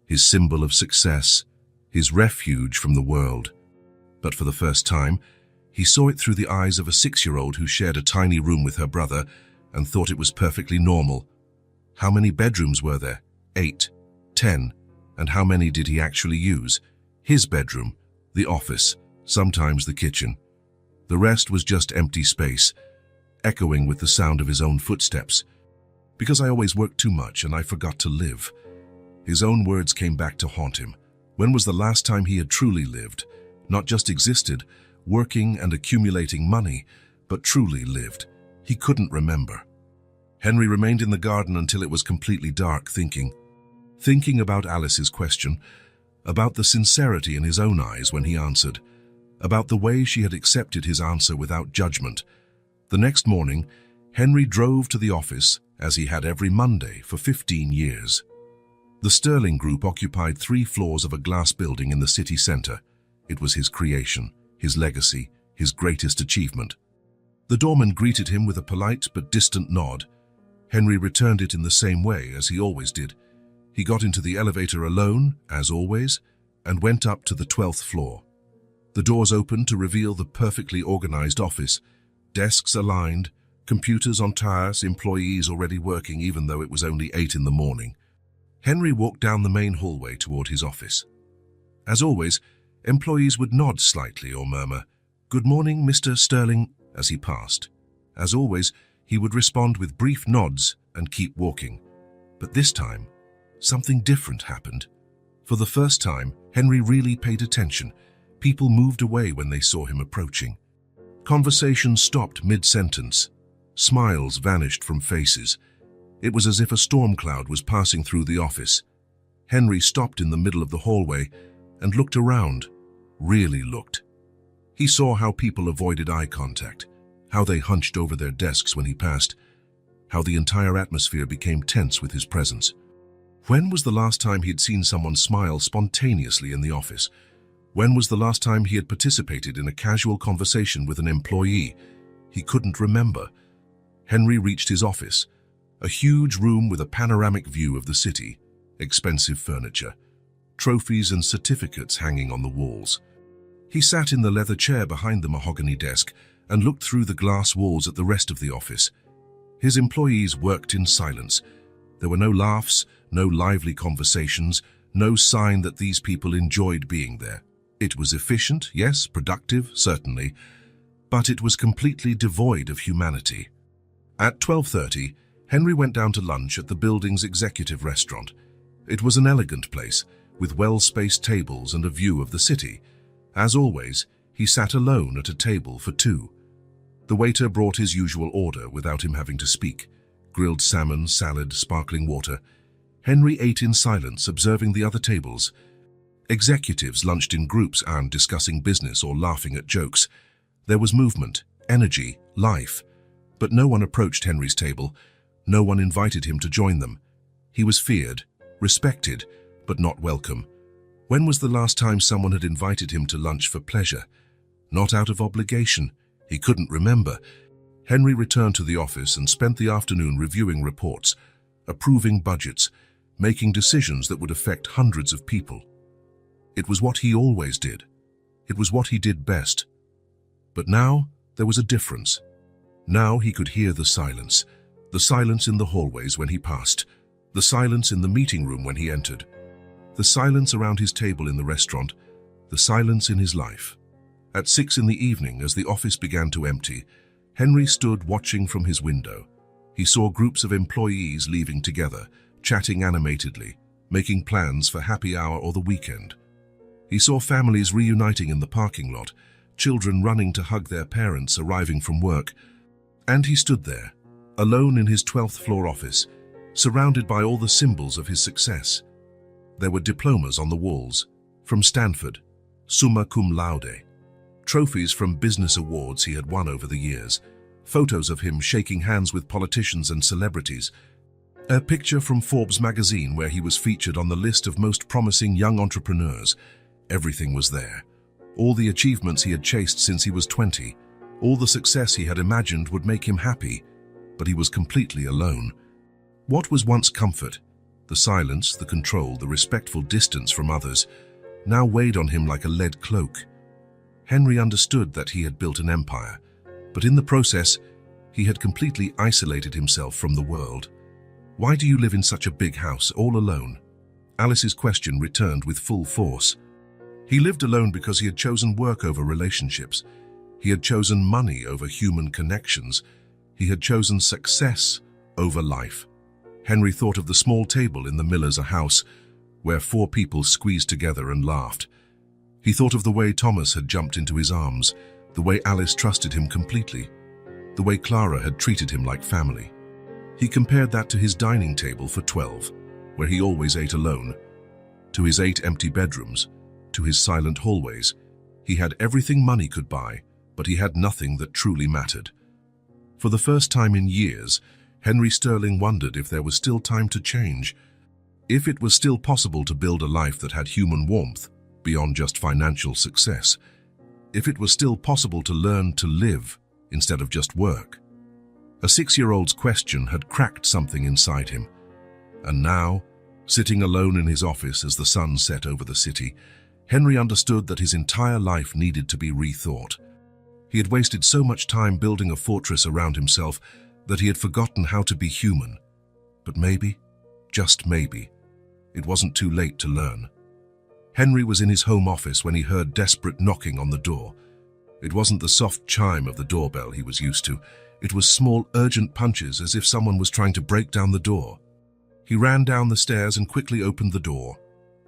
his symbol of success, his refuge from the world. But for the first time, he saw it through the eyes of a 6-year-old who shared a tiny room with her brother and thought it was perfectly normal. How many bedrooms were there? 8, 10. And how many did he actually use? His bedroom, the office, sometimes the kitchen. The rest was just empty space, echoing with the sound of his own footsteps. "Because I always worked too much and I forgot to live." His own words came back to haunt him. When was the last time he had truly lived? Not just existed, working and accumulating money, but truly lived. He couldn't remember. Henry remained in the garden until it was completely dark, thinking about Alice's question, about the sincerity in his own eyes when he answered, about the way she had accepted his answer without judgment. The next morning, Henry drove to the office, as he had every Monday for 15 years. The Sterling Group occupied 3 floors of a glass building in the city center. It was his creation, his legacy, his greatest achievement. The doorman greeted him with a polite but distant nod. Henry returned it in the same way as he always did. He got into the elevator alone, as always, and went up to the 12th floor. The doors opened to reveal the perfectly organized office. Desks aligned, computers on tires, employees already working even though it was only 8 in the morning. Henry walked down the main hallway toward his office. As always, employees would nod slightly or murmur, "Good morning, Mr. Sterling," as he passed. As always, he would respond with brief nods and keep walking. But this time, something different happened. For the first time, Henry really paid attention. People moved away when they saw him approaching. Conversations stopped mid-sentence. Smiles vanished from faces. It was as if a storm cloud was passing through the office. Henry stopped in the middle of the hallway and looked around, really looked. He saw how people avoided eye contact, how they hunched over their desks when he passed, how the entire atmosphere became tense with his presence. When was the last time he had seen someone smile spontaneously in the office? When was the last time he had participated in a casual conversation with an employee? He couldn't remember. Henry reached his office, a huge room with a panoramic view of the city, expensive furniture, trophies and certificates hanging on the walls. He sat in the leather chair behind the mahogany desk and looked through the glass walls at the rest of the office. His employees worked in silence. There were no laughs, no lively conversations, no sign that these people enjoyed being there. It was efficient, yes, productive, certainly, but it was completely devoid of humanity. At 12:30, Henry went down to lunch at the building's executive restaurant. It was an elegant place, with well-spaced tables and a view of the city. As always, he sat alone at a table for 2. The waiter brought his usual order without him having to speak. Grilled salmon, salad, sparkling water. Henry ate in silence, observing the other tables. Executives lunched in groups and discussing business or laughing at jokes. There was movement, energy, life. But no one approached Henry's table. No one invited him to join them. He was feared, respected, but not welcome. When was the last time someone had invited him to lunch for pleasure? Not out of obligation. He couldn't remember. Henry returned to the office and spent the afternoon reviewing reports, approving budgets, making decisions that would affect hundreds of people. It was what he always did. It was what he did best. But now there was a difference. Now he could hear the silence in the hallways when he passed, the silence in the meeting room when he entered, the silence around his table in the restaurant, the silence in his life. At 6 in the evening, as the office began to empty, Henry stood watching from his window. He saw groups of employees leaving together, chatting animatedly, making plans for happy hour or the weekend. He saw families reuniting in the parking lot, children running to hug their parents arriving from work, and he stood there, alone in his 12th floor office, surrounded by all the symbols of his success. There were diplomas on the walls, from Stanford, summa cum laude, trophies from business awards he had won over the years, photos of him shaking hands with politicians and celebrities, a picture from Forbes magazine where he was featured on the list of most promising young entrepreneurs. Everything was there. All the achievements he had chased since he was 20, all the success he had imagined would make him happy, but he was completely alone. What was once comfort, the silence, the control, the respectful distance from others, now weighed on him like a lead cloak. Henry understood that he had built an empire, but in the process, he had completely isolated himself from the world. "Why do you live in such a big house, all alone?" Alice's question returned with full force. He lived alone because he had chosen work over relationships. He had chosen money over human connections. He had chosen success over life. Henry thought of the small table in the Miller's house, where 4 people squeezed together and laughed. He thought of the way Thomas had jumped into his arms, the way Alice trusted him completely, the way Clara had treated him like family. He compared that to his dining table for 12, where he always ate alone, to his 8 empty bedrooms, to his silent hallways. He had everything money could buy, but he had nothing that truly mattered. For the first time in years, Henry Sterling wondered if there was still time to change, if it was still possible to build a life that had human warmth beyond just financial success, if it was still possible to learn to live instead of just work. A 6-year-old's question had cracked something inside him, and now, sitting alone in his office as the sun set over the city, Henry understood that his entire life needed to be rethought. He had wasted so much time building a fortress around himself that he had forgotten how to be human. But maybe, just maybe, it wasn't too late to learn. Henry was in his home office when he heard desperate knocking on the door. It wasn't the soft chime of the doorbell he was used to. It was small, urgent punches, as if someone was trying to break down the door. He ran down the stairs and quickly opened the door.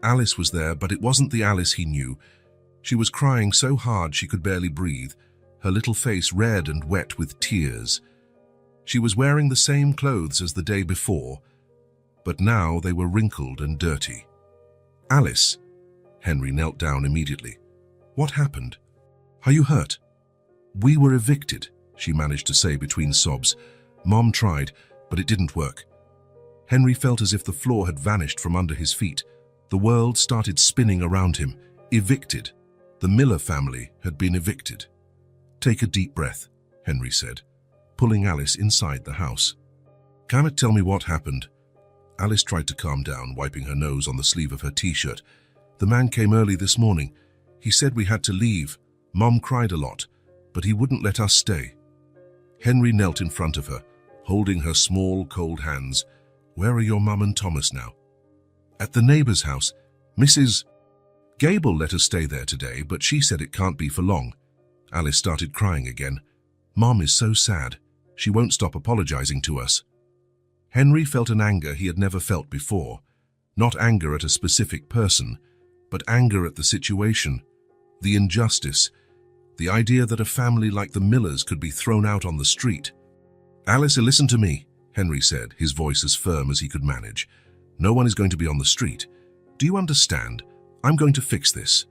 Alice was there, but it wasn't the Alice he knew. She was crying so hard she could barely breathe, her little face red and wet with tears. She was wearing the same clothes as the day before, but now they were wrinkled and dirty. "Alice." Henry knelt down immediately. "What happened? Are you hurt?" "We were evicted," she managed to say between sobs. "Mom tried, but it didn't work." Henry felt as if the floor had vanished from under his feet. The world started spinning around him. Evicted. The Miller family had been evicted. "Take a deep breath," Henry said, pulling Alice inside the house. "Can you tell me what happened?" Alice tried to calm down, wiping her nose on the sleeve of her t-shirt. "The man came early this morning. He said we had to leave. Mom cried a lot, but he wouldn't let us stay." Henry knelt in front of her, holding her small, cold hands. "Where are your mum and Thomas now?" "At the neighbor's house. Mrs. Gable let us stay there today, but she said it can't be for long." Alice started crying again. "Mom is so sad. She won't stop apologizing to us." Henry felt an anger he had never felt before. Not anger at a specific person, but anger at the situation, the injustice, the idea that a family like the Millers could be thrown out on the street. "Alice, listen to me," Henry said, his voice as firm as he could manage. "No one is going to be on the street. Do you understand? I'm going to fix this."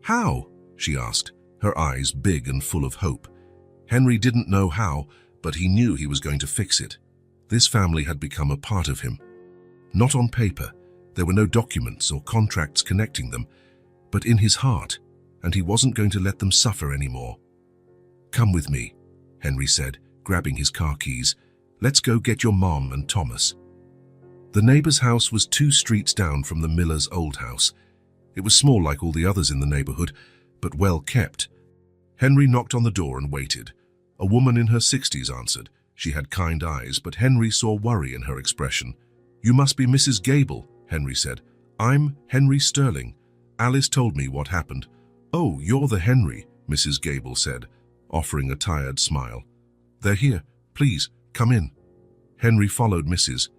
"How?" she asked, her eyes big and full of hope. Henry didn't know how, but he knew he was going to fix it. This family had become a part of him. Not on paper, there were no documents or contracts connecting them, but in his heart, and he wasn't going to let them suffer anymore. "Come with me," Henry said, grabbing his car keys. "Let's go get your mom and Thomas." The neighbor's house was 2 streets down from the Miller's old house. It was small like all the others in the neighborhood, but well kept. Henry knocked on the door and waited. A woman in her 60s answered. She had kind eyes, but Henry saw worry in her expression. "You must be Mrs. Gable," Henry said. "I'm Henry Sterling. Alice told me what happened." "Oh, you're the Henry," Mrs. Gable said, offering a tired smile. "They're here. Please, come in." Henry followed Mrs.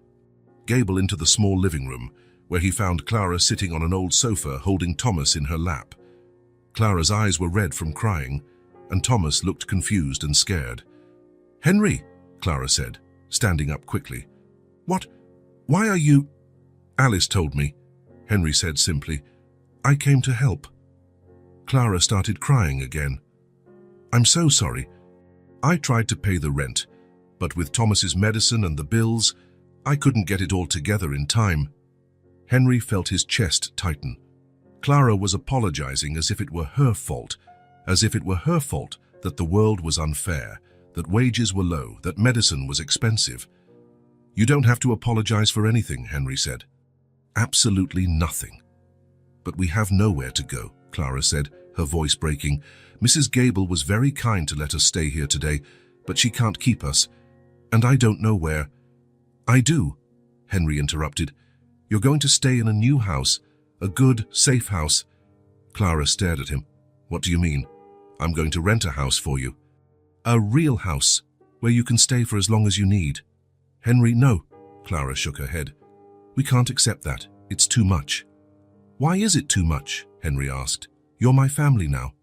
Gable into the small living room, where he found Clara sitting on an old sofa holding Thomas in her lap. Clara's eyes were red from crying, and Thomas looked confused and scared. "Henry," Clara said, standing up quickly. "What? Why are you—" "Alice told me," Henry said simply. "I came to help." Clara started crying again. "I'm so sorry. I tried to pay the rent, but with Thomas's medicine and the bills, I couldn't get it all together in time." Henry felt his chest tighten. Clara was apologizing as if it were her fault, that the world was unfair, that wages were low, that medicine was expensive. "You don't have to apologize for anything," Henry said. "Absolutely nothing." "But we have nowhere to go," Clara said, her voice breaking. "Mrs. Gable was very kind to let us stay here today, but she can't keep us, and I don't know where—" "I do," Henry interrupted. "You're going to stay in a new house, a good, safe house." Clara stared at him. "What do you mean?" "I'm going to rent a house for you." "A real house, where you can stay for as long as you need." "Henry, no." Clara shook her head. "We can't accept that. It's too much." "Why is it too much?" Henry asked. "You're my family now."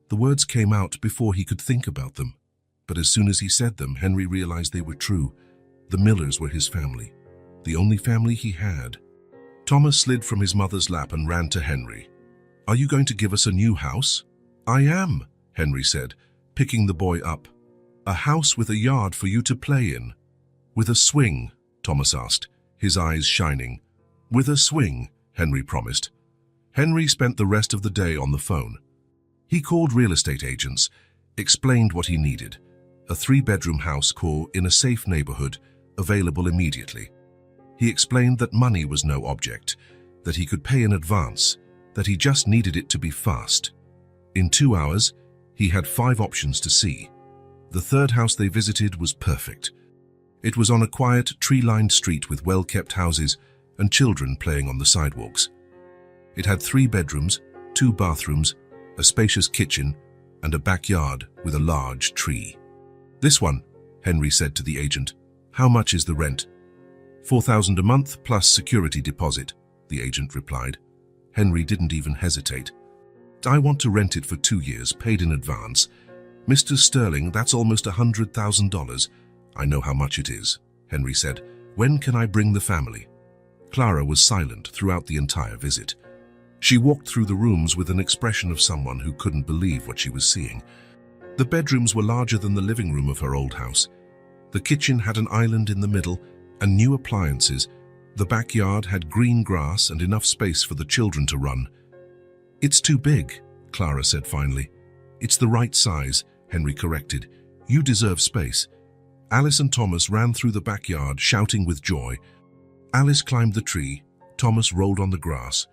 The words came out before he could think about them. But as soon as he said them, Henry realized they were true. The Millers were his family, the only family he had. Thomas slid from his mother's lap and ran to Henry. "Are you going to give us a new house?" "I am," Henry said, picking the boy up. "A house with a yard for you to play in." "With a swing?" Thomas asked, his eyes shining. "With a swing," Henry promised. Henry spent the rest of the day on the phone. He called real estate agents, explained what he needed. A 3-bedroom house in a safe neighborhood, available immediately. He explained that money was no object, that he could pay in advance, that he just needed it to be fast. In 2 hours, he had 5 options to see. The third house they visited was perfect. It was on a quiet, tree-lined street with well-kept houses and children playing on the sidewalks. It had 3 bedrooms, 2 bathrooms, a spacious kitchen, and a backyard with a large tree. "This one," Henry said to the agent. "How much is the rent?" $4,000 a month plus security deposit, the agent replied. Henry didn't even hesitate. "I want to rent it for 2 years, paid in advance. Mr. Sterling, that's almost $100,000. "I know how much it is," Henry said. "When can I bring the family?" Clara was silent throughout the entire visit. She walked through the rooms with an expression of someone who couldn't believe what she was seeing. The bedrooms were larger than the living room of her old house. The kitchen had an island in the middle and new appliances. The backyard had green grass and enough space for the children to run. "It's too big," Clara said finally. "It's the right size," Henry corrected. "You deserve space." Alice and Thomas ran through the backyard, shouting with joy. Alice climbed the tree. Thomas rolled on the grass.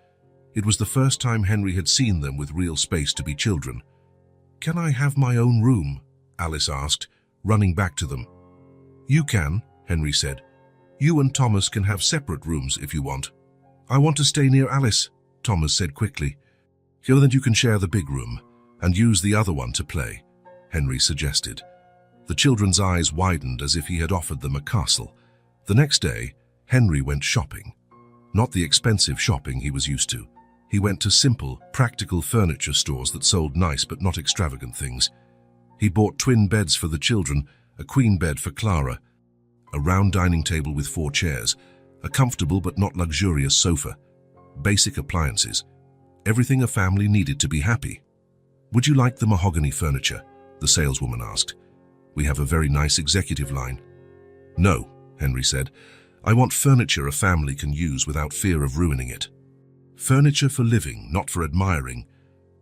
It was the first time Henry had seen them with real space to be children. "Can I have my own room?" Alice asked, running back to them. "You can," Henry said. "You and Thomas can have separate rooms if you want." "I want to stay near Alice," Thomas said quickly. "So that you can share the big room and use the other one to play," Henry suggested. The children's eyes widened as if he had offered them a castle. The next day, Henry went shopping. Not the expensive shopping he was used to. He went to simple, practical furniture stores that sold nice but not extravagant things. He bought twin beds for the children, a queen bed for Clara, a round dining table with 4 chairs, a comfortable but not luxurious sofa, basic appliances, everything a family needed to be happy. "Would you like the mahogany furniture?" the saleswoman asked. "We have a very nice executive line." "No," Henry said. "I want furniture a family can use without fear of ruining it. Furniture for living, not for admiring."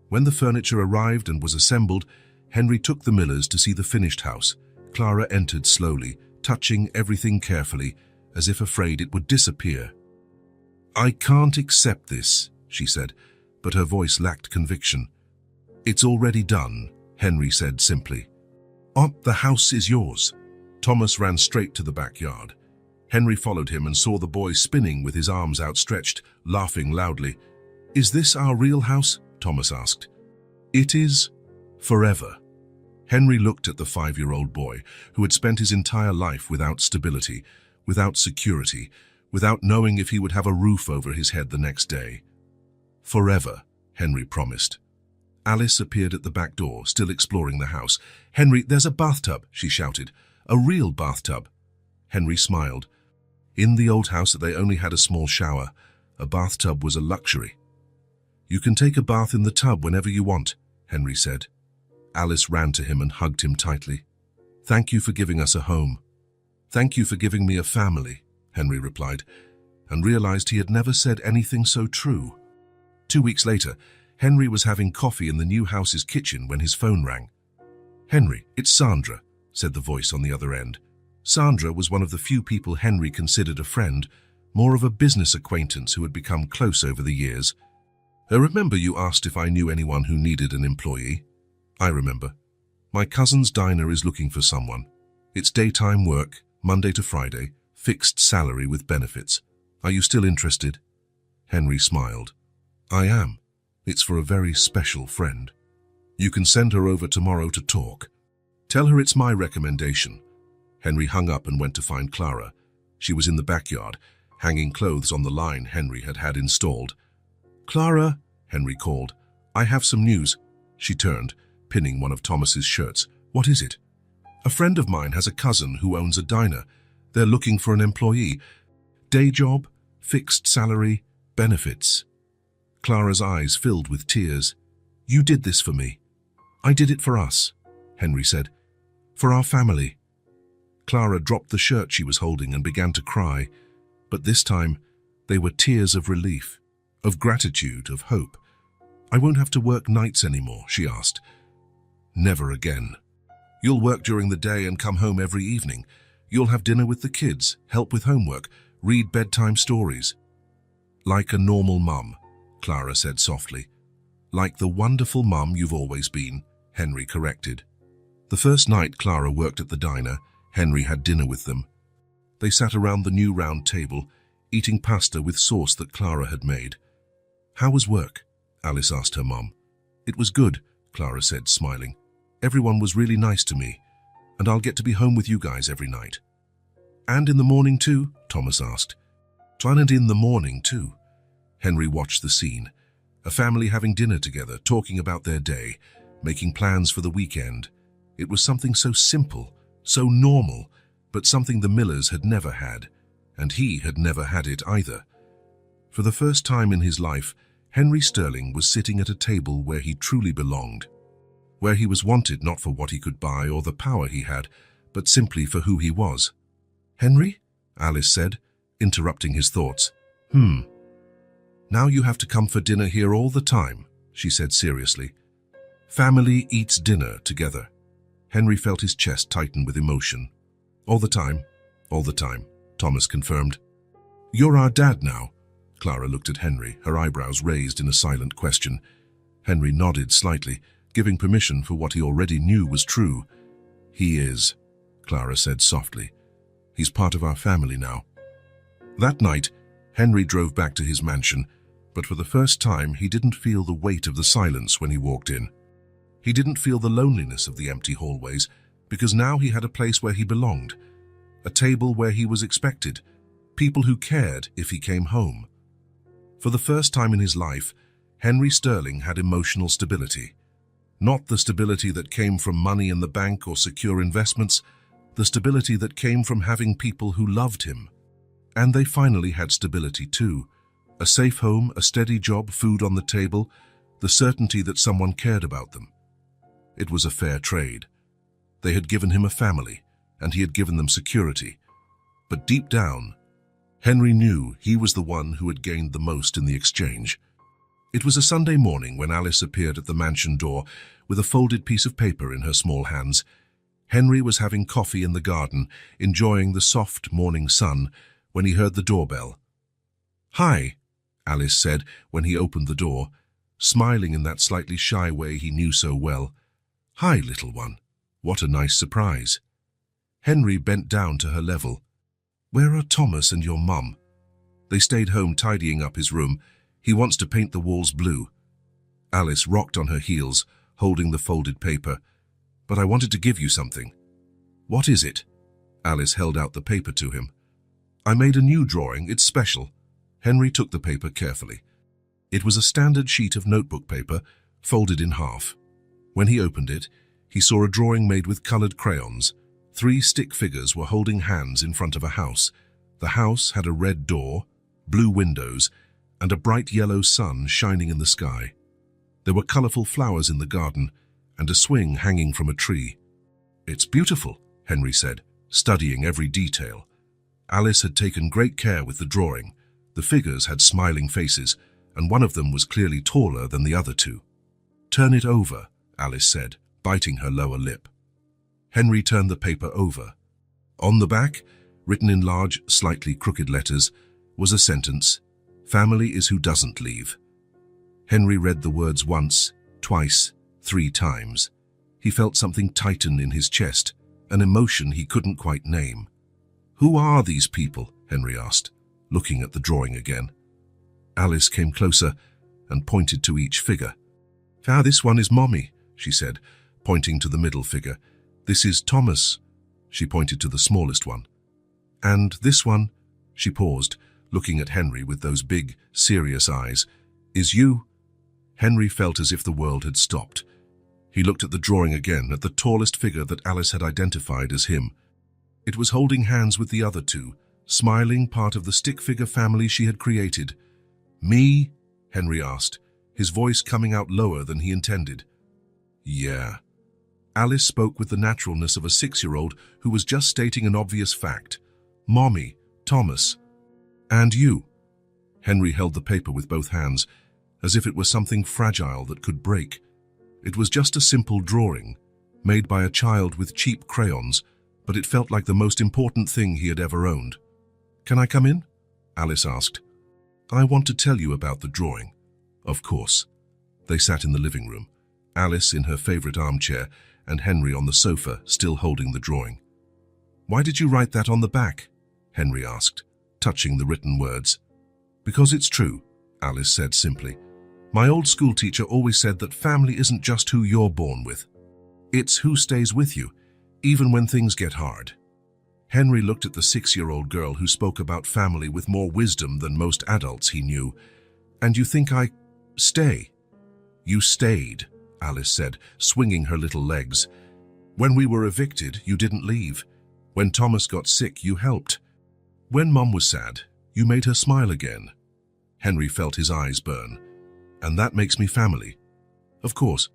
When the furniture arrived and was assembled, Henry took the Millers to see the finished house. Clara entered slowly, touching everything carefully, as if afraid it would disappear. "I can't accept this," she said, but her voice lacked conviction. "It's already done," Henry said simply. "Oh, the house is yours." Thomas ran straight to the backyard. Henry followed him and saw the boy spinning with his arms outstretched, laughing loudly. "Is this our real house?" Thomas asked. "It is, forever." Henry looked at the 5-year-old boy who had spent his entire life without stability, without security, without knowing if he would have a roof over his head the next day. "Forever," Henry promised. Alice appeared at the back door, still exploring the house. "Henry, there's a bathtub," she shouted. "A real bathtub." Henry smiled. In the old house, they only had a small shower. A bathtub was a luxury. "You can take a bath in the tub whenever you want," Henry said. Alice ran to him and hugged him tightly. "Thank you for giving us a home." "Thank you for giving me a family," Henry replied, and realized he had never said anything so true. 2 weeks later, Henry was having coffee in the new house's kitchen when his phone rang. "Henry, it's Sandra," said the voice on the other end. Sandra was one of the few people Henry considered a friend, more of a business acquaintance who had become close over the years. "I remember you asked if I knew anyone who needed an employee." "I remember. My cousin's diner is looking for someone. It's daytime work, Monday to Friday, fixed salary with benefits. Are you still interested?" Henry smiled. "I am. It's for a very special friend. You can send her over tomorrow to talk. Tell her it's my recommendation." Henry hung up and went to find Clara. She was in the backyard, hanging clothes on the line Henry had had installed. "Clara," Henry called, "I have some news." She turned, pinning one of Thomas's shirts. "What is it?" "A friend of mine has a cousin who owns a diner. They're looking for an employee. Day job, fixed salary, benefits." Clara's eyes filled with tears. "You did this for me." "I did it for us," Henry said. "For our family." Clara dropped the shirt she was holding and began to cry, but this time they were tears of relief, of gratitude, of hope. "I won't have to work nights anymore," she asked. "Never again. You'll work during the day and come home every evening. You'll have dinner with the kids, help with homework, read bedtime stories." "Like a normal mum," Clara said softly. "Like the wonderful mum you've always been," Henry corrected. The first night Clara worked at the diner, Henry had dinner with them. They sat around the new round table, eating pasta with sauce that Clara had made. "How was work?" Alice asked her mum. "It was good," Clara said, smiling. "Everyone was really nice to me, and I'll get to be home with you guys every night." "And in the morning too?" Thomas asked. "And in the morning too." Henry watched the scene. A family having dinner together, talking about their day, making plans for the weekend. It was something so simple, so normal, but something the Millers had never had, and he had never had it either. For the first time in his life, Henry Sterling was sitting at a table where he truly belonged, where he was wanted not for what he could buy or the power he had, but simply for who he was. "Henry?" Alice said, interrupting his thoughts. "Now you have to come for dinner here all the time," she said seriously. "Family eats dinner together." Henry felt his chest tighten with emotion. "All the time, all the time," Thomas confirmed. "You're our dad now." Clara looked at Henry, her eyebrows raised in a silent question. Henry nodded slightly, giving permission for what he already knew was true. "He is," Clara said softly. "He's part of our family now." That night, Henry drove back to his mansion, but for the first time he didn't feel the weight of the silence when he walked in. He didn't feel the loneliness of the empty hallways, because now he had a place where he belonged, a table where he was expected, people who cared if he came home. For the first time in his life, Henry Sterling had emotional stability. Not the stability that came from money in the bank or secure investments, the stability that came from having people who loved him. And they finally had stability too. A safe home, a steady job, food on the table, the certainty that someone cared about them. It was a fair trade. They had given him a family, and he had given them security. But deep down, Henry knew he was the one who had gained the most in the exchange. It was a Sunday morning when Alice appeared at the mansion door with a folded piece of paper in her small hands. Henry was having coffee in the garden, enjoying the soft morning sun, when he heard the doorbell. "Hi," Alice said when he opened the door, smiling in that slightly shy way he knew so well. "Hi, little one. What a nice surprise." Henry bent down to her level. "Where are Thomas and your mum?" "They stayed home tidying up his room. He wants to paint the walls blue." Alice rocked on her heels, holding the folded paper. "But I wanted to give you something." "What is it?" Alice held out the paper to him. "I made a new drawing. It's special." Henry took the paper carefully. It was a standard sheet of notebook paper, folded in half. When he opened it, he saw a drawing made with colored crayons. 3 stick figures were holding hands in front of a house. The house had a red door, blue windows, and a bright yellow sun shining in the sky. There were colorful flowers in the garden, and a swing hanging from a tree. "It's beautiful," Henry said, studying every detail. Alice had taken great care with the drawing. The figures had smiling faces, and one of them was clearly taller than the other 2. "Turn it over," Alice said, biting her lower lip. Henry turned the paper over. On the back, written in large, slightly crooked letters, was a sentence: "Family is who doesn't leave." Henry read the words once, twice, 3 times. He felt something tighten in his chest, an emotion he couldn't quite name. "Who are these people?" Henry asked, looking at the drawing again. Alice came closer and pointed to each figure. This one is Mommy," she said, pointing to the middle figure. "This is Thomas." She pointed to the smallest one. "And this one," she paused, looking at Henry with those big, serious eyes, "is you." Henry felt as if the world had stopped. He looked at the drawing again, at the tallest figure that Alice had identified as him. It was holding hands with the other 2, smiling, part of the stick figure family she had created. "Me?" Henry asked, his voice coming out lower than he intended. "Yeah." Alice spoke with the naturalness of a 6-year-old who was just stating an obvious fact. "Mommy, Thomas." "And you?" Henry held the paper with both hands, as if it were something fragile that could break. It was just a simple drawing, made by a child with cheap crayons, but it felt like the most important thing he had ever owned. "Can I come in?" Alice asked. "I want to tell you about the drawing." "Of course." They sat in the living room, Alice in her favorite armchair and Henry on the sofa, still holding the drawing. "Why did you write that on the back?" Henry asked, touching the written words. "Because it's true," Alice said simply. "My old school teacher always said that family isn't just who you're born with. It's who stays with you, even when things get hard." Henry looked at the 6-year-old girl who spoke about family with more wisdom than most adults he knew. "And you think I stay?" "You stayed," Alice said, swinging her little legs. "When we were evicted, you didn't leave. When Thomas got sick, you helped. When Mum was sad, you made her smile again." Henry felt his eyes burn. "And that makes me family." "Of course.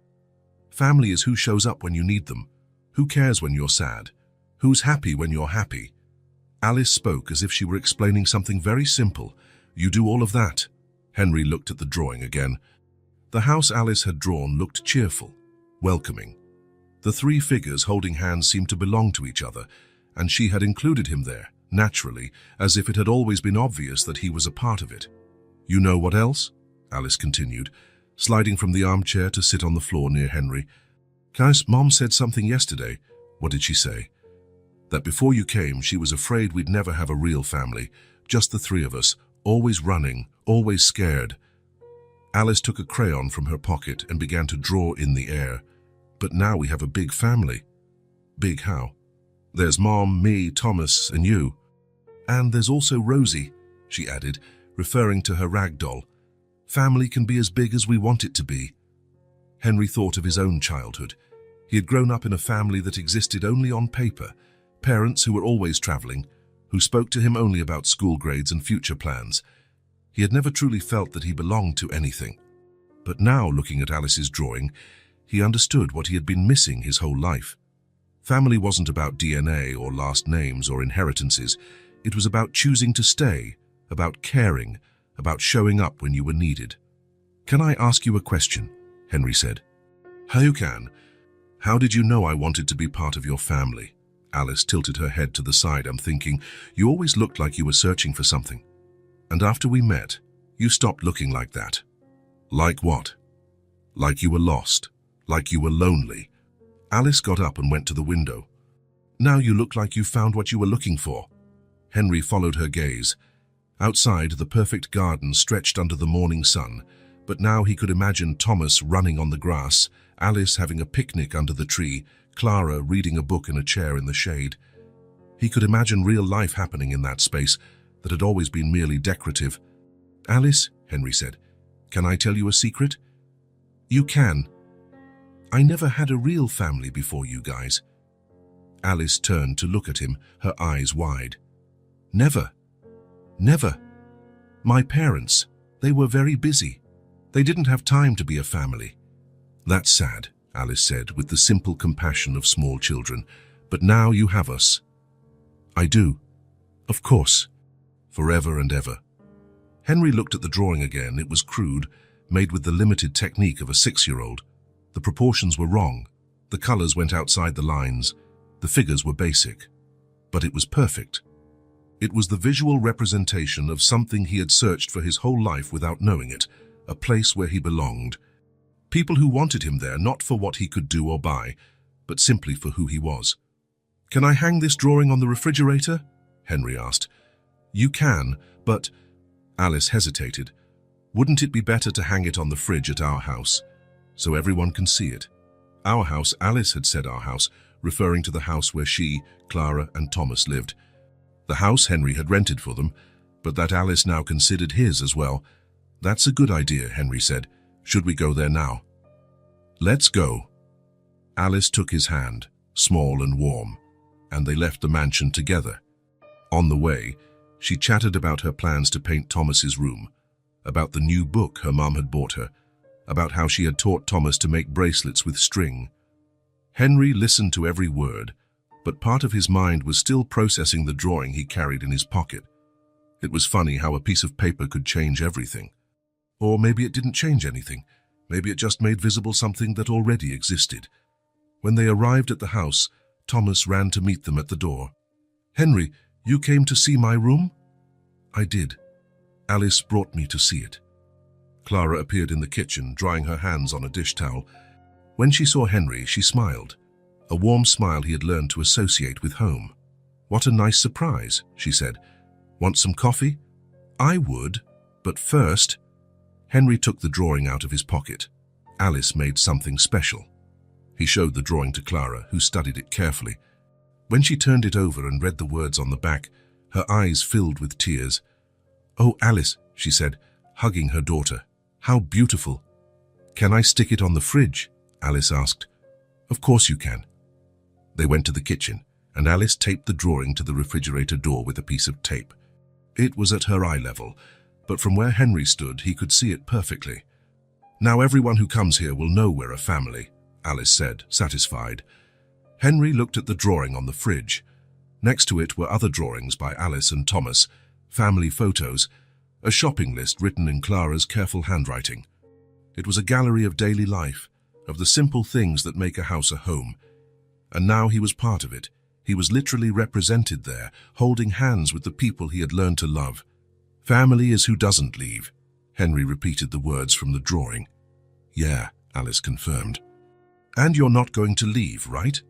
Family is who shows up when you need them, who cares when you're sad, who's happy when you're happy." Alice spoke as if she were explaining something very simple. "You do all of that." Henry looked at the drawing again. The house Alice had drawn looked cheerful, welcoming. The 3 figures holding hands seemed to belong to each other, and she had included him there, naturally, as if it had always been obvious that he was a part of it. "You know what else?" Alice continued, sliding from the armchair to sit on the floor near Henry. "Guys, Mom said something yesterday." "What did she say?" "That before you came, she was afraid we'd never have a real family, just the 3 of us, always running, always scared." Alice took a crayon from her pocket and began to draw in the air. "But now we have a big family." "Big how?" "There's Mom, me, Thomas, and you. And there's also Rosie," she added, referring to her rag doll. "Family can be as big as we want it to be." Henry thought of his own childhood. He had grown up in a family that existed only on paper, parents who were always traveling, who spoke to him only about school grades and future plans. He had never truly felt that he belonged to anything. But now, looking at Alice's drawing, he understood what he had been missing his whole life. Family wasn't about DNA or last names or inheritances. It was about choosing to stay, about caring, about showing up when you were needed. "Can I ask you a question?" Henry said. "You can. How did you know I wanted to be part of your family?" Alice tilted her head to the side. "I'm thinking, you always looked like you were searching for something. And after we met, you stopped looking like that." "Like what?" "Like you were lost, like you were lonely." Alice got up and went to the window. "Now you look like you found what you were looking for." Henry followed her gaze. Outside, the perfect garden stretched under the morning sun, but now he could imagine Thomas running on the grass, Alice having a picnic under the tree, Clara reading a book in a chair in the shade. He could imagine real life happening in that space that had always been merely decorative. "Alice," Henry said, "can I tell you a secret?" "You can. I never had a real family before you guys." Alice turned to look at him, her eyes wide. "Never. Never. My parents, they were very busy. They didn't have time to be a family." "That's sad," Alice said with the simple compassion of small children. "But now you have us." "I do. Of course. Forever and ever." Henry looked at the drawing again. It was crude, made with the limited technique of a 6-year-old. The proportions were wrong. The colors went outside the lines. The figures were basic. But it was perfect. It was the visual representation of something he had searched for his whole life without knowing it, a place where he belonged. People who wanted him there, not for what he could do or buy, but simply for who he was. "Can I hang this drawing on the refrigerator?" Henry asked. "You can, but—" Alice hesitated. "Wouldn't it be better to hang it on the fridge at our house, so everyone can see it?" Our house, Alice had said our house, referring to the house where she, Clara, and Thomas lived. The house Henry had rented for them, but that Alice now considered his as well. "That's a good idea," Henry said. "Should we go there now?" "Let's go." Alice took his hand, small and warm, and they left the mansion together. On the way, she chatted about her plans to paint Thomas's room, about the new book her mum had bought her, about how she had taught Thomas to make bracelets with string. Henry listened to every word, but part of his mind was still processing the drawing he carried in his pocket. It was funny how a piece of paper could change everything. Or maybe it didn't change anything. Maybe it just made visible something that already existed. When they arrived at the house, Thomas ran to meet them at the door. "Henry, you came to see my room?" "I did. Alice brought me to see it." Clara appeared in the kitchen, drying her hands on a dish towel. When she saw Henry, she smiled, a warm smile he had learned to associate with home. "What a nice surprise," she said. "Want some coffee?" "I would, but first—" Henry took the drawing out of his pocket. Alice made something special. He showed the drawing to Clara, who studied it carefully. When she turned it over and read the words on the back, her eyes filled with tears. "Oh, Alice," she said, hugging her daughter. "How beautiful." "Can I stick it on the fridge?" Alice asked. "Of course you can." They went to the kitchen, and Alice taped the drawing to the refrigerator door with a piece of tape. It was at her eye level, but from where Henry stood, he could see it perfectly. "Now everyone who comes here will know we're a family," Alice said, satisfied. Henry looked at the drawing on the fridge. Next to it were other drawings by Alice and Thomas, family photos, a shopping list written in Clara's careful handwriting. It was a gallery of daily life, of the simple things that make a house a home. And now he was part of it. He was literally represented there, holding hands with the people he had learned to love. "Family is who doesn't leave," Henry repeated the words from the drawing. "Yeah," Alice confirmed. "And you're not going to leave, right?"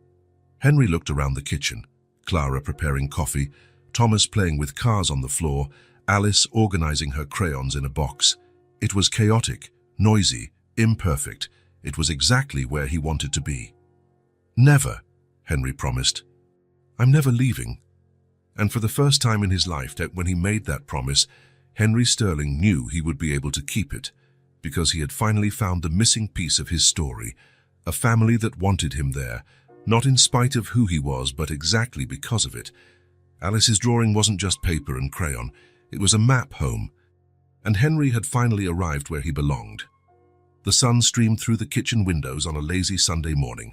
Henry looked around the kitchen, Clara preparing coffee, Thomas playing with cars on the floor, Alice organizing her crayons in a box. It was chaotic, noisy, imperfect. It was exactly where he wanted to be. "Never," Henry promised. "I'm never leaving." And for the first time in his life, when he made that promise, Henry Sterling knew he would be able to keep it, because he had finally found the missing piece of his story, a family that wanted him there, not in spite of who he was, but exactly because of it. Alice's drawing wasn't just paper and crayon, it was a map home, and Henry had finally arrived where he belonged. The sun streamed through the kitchen windows on a lazy Sunday morning.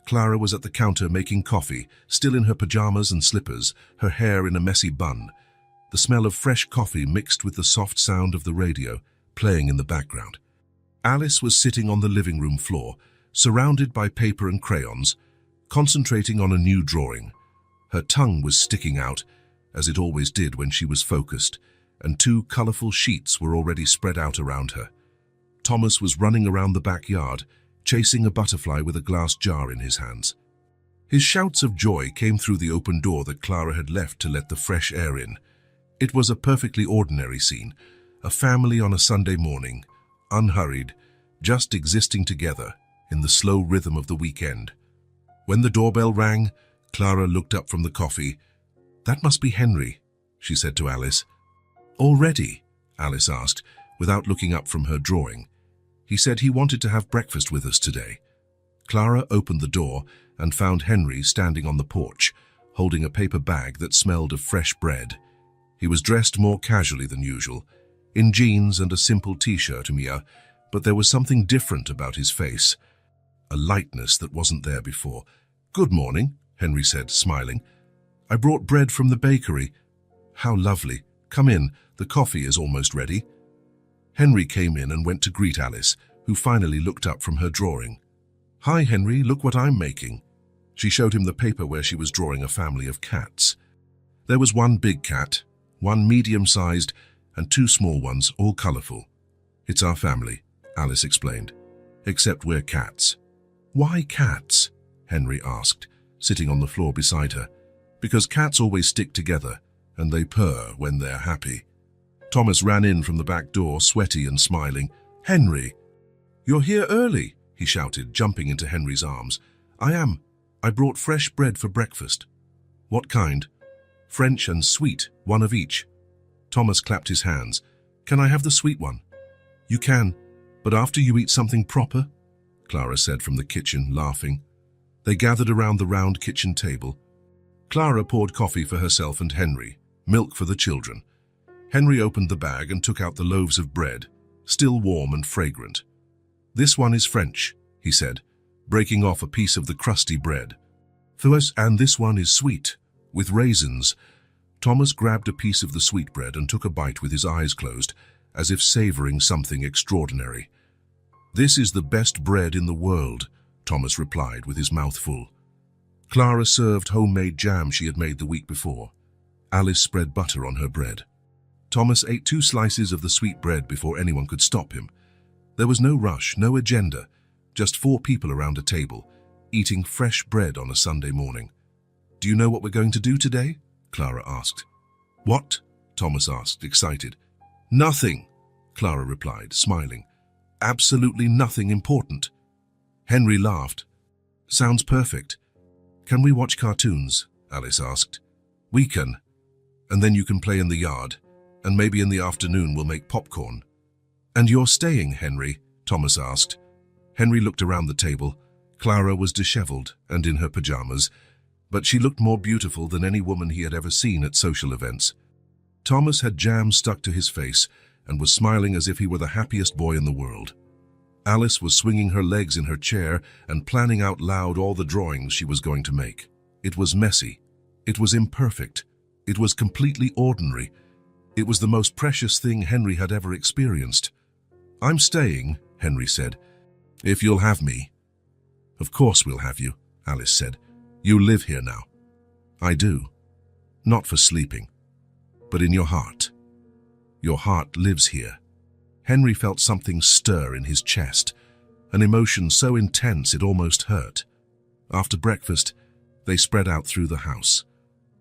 Clara was at the counter making coffee, still in her pajamas and slippers, her hair in a messy bun. The smell of fresh coffee mixed with the soft sound of the radio, playing in the background. Alice was sitting on the living room floor, surrounded by paper and crayons, concentrating on a new drawing. Her tongue was sticking out, as it always did when she was focused, and 2 colorful sheets were already spread out around her. Thomas was running around the backyard, chasing a butterfly with a glass jar in his hands. His shouts of joy came through the open door that Clara had left to let the fresh air in. It was a perfectly ordinary scene, a family on a Sunday morning, unhurried, just existing together in the slow rhythm of the weekend. When the doorbell rang, Clara looked up from the coffee. "That must be Henry," she said to Alice. "Already?" Alice asked, without looking up from her drawing. "He said he wanted to have breakfast with us today." Clara opened the door and found Henry standing on the porch, holding a paper bag that smelled of fresh bread. He was dressed more casually than usual, in jeans and a simple t-shirt, but there was something different about his face, a lightness that wasn't there before. "Good morning," Henry said, smiling. "I brought bread from the bakery." "How lovely. Come in, the coffee is almost ready." Henry came in and went to greet Alice, who finally looked up from her drawing. "Hi, Henry, look what I'm making." She showed him the paper where she was drawing a family of cats. There was one big cat, one medium-sized, and two small ones, all colorful. "It's our family," Alice explained. "Except we're cats." "Why cats?" Henry asked, sitting on the floor beside her. "Because cats always stick together, and they purr when they're happy." Thomas ran in from the back door, sweaty and smiling. "Henry, you're here early," he shouted, jumping into Henry's arms. "I am. I brought fresh bread for breakfast." "What kind?" "French and sweet, one of each." Thomas clapped his hands. "Can I have the sweet one?" "You can, but after you eat something proper," Clara said from the kitchen, laughing. They gathered around the round kitchen table. Clara poured coffee for herself and Henry, milk for the children. Henry opened the bag and took out the loaves of bread, still warm and fragrant. "This one is French," he said, breaking off a piece of the crusty bread. "And this one is sweet, with raisins." Thomas grabbed a piece of the sweet bread and took a bite with his eyes closed, as if savoring something extraordinary. "This is the best bread in the world," Thomas replied with his mouth full. Clara served homemade jam she had made the week before. Alice spread butter on her bread. Thomas ate 2 slices of the sweet bread before anyone could stop him. There was no rush, no agenda, just 4 people around a table, eating fresh bread on a Sunday morning. "Do you know what we're going to do today?" Clara asked. "What?" Thomas asked, excited. "Nothing," Clara replied, smiling. "Absolutely nothing important." Henry laughed. "Sounds perfect. Can we watch cartoons?" Alice asked. "We can. And then you can play in the yard, and maybe in the afternoon we'll make popcorn." "And you're staying, Henry?" Thomas asked. Henry looked around the table. Clara was disheveled and in her pajamas, but she looked more beautiful than any woman he had ever seen at social events. Thomas had jam stuck to his face and was smiling as if he were the happiest boy in the world. Alice was swinging her legs in her chair and planning out loud all the drawings she was going to make. It was messy. It was imperfect. It was completely ordinary. It was the most precious thing Henry had ever experienced. "I'm staying," Henry said, "if you'll have me." "Of course we'll have you," Alice said. "You live here now." "I do. Not for sleeping, but in your heart. Your heart lives here." Henry felt something stir in his chest, an emotion so intense it almost hurt. After breakfast, they spread out through the house.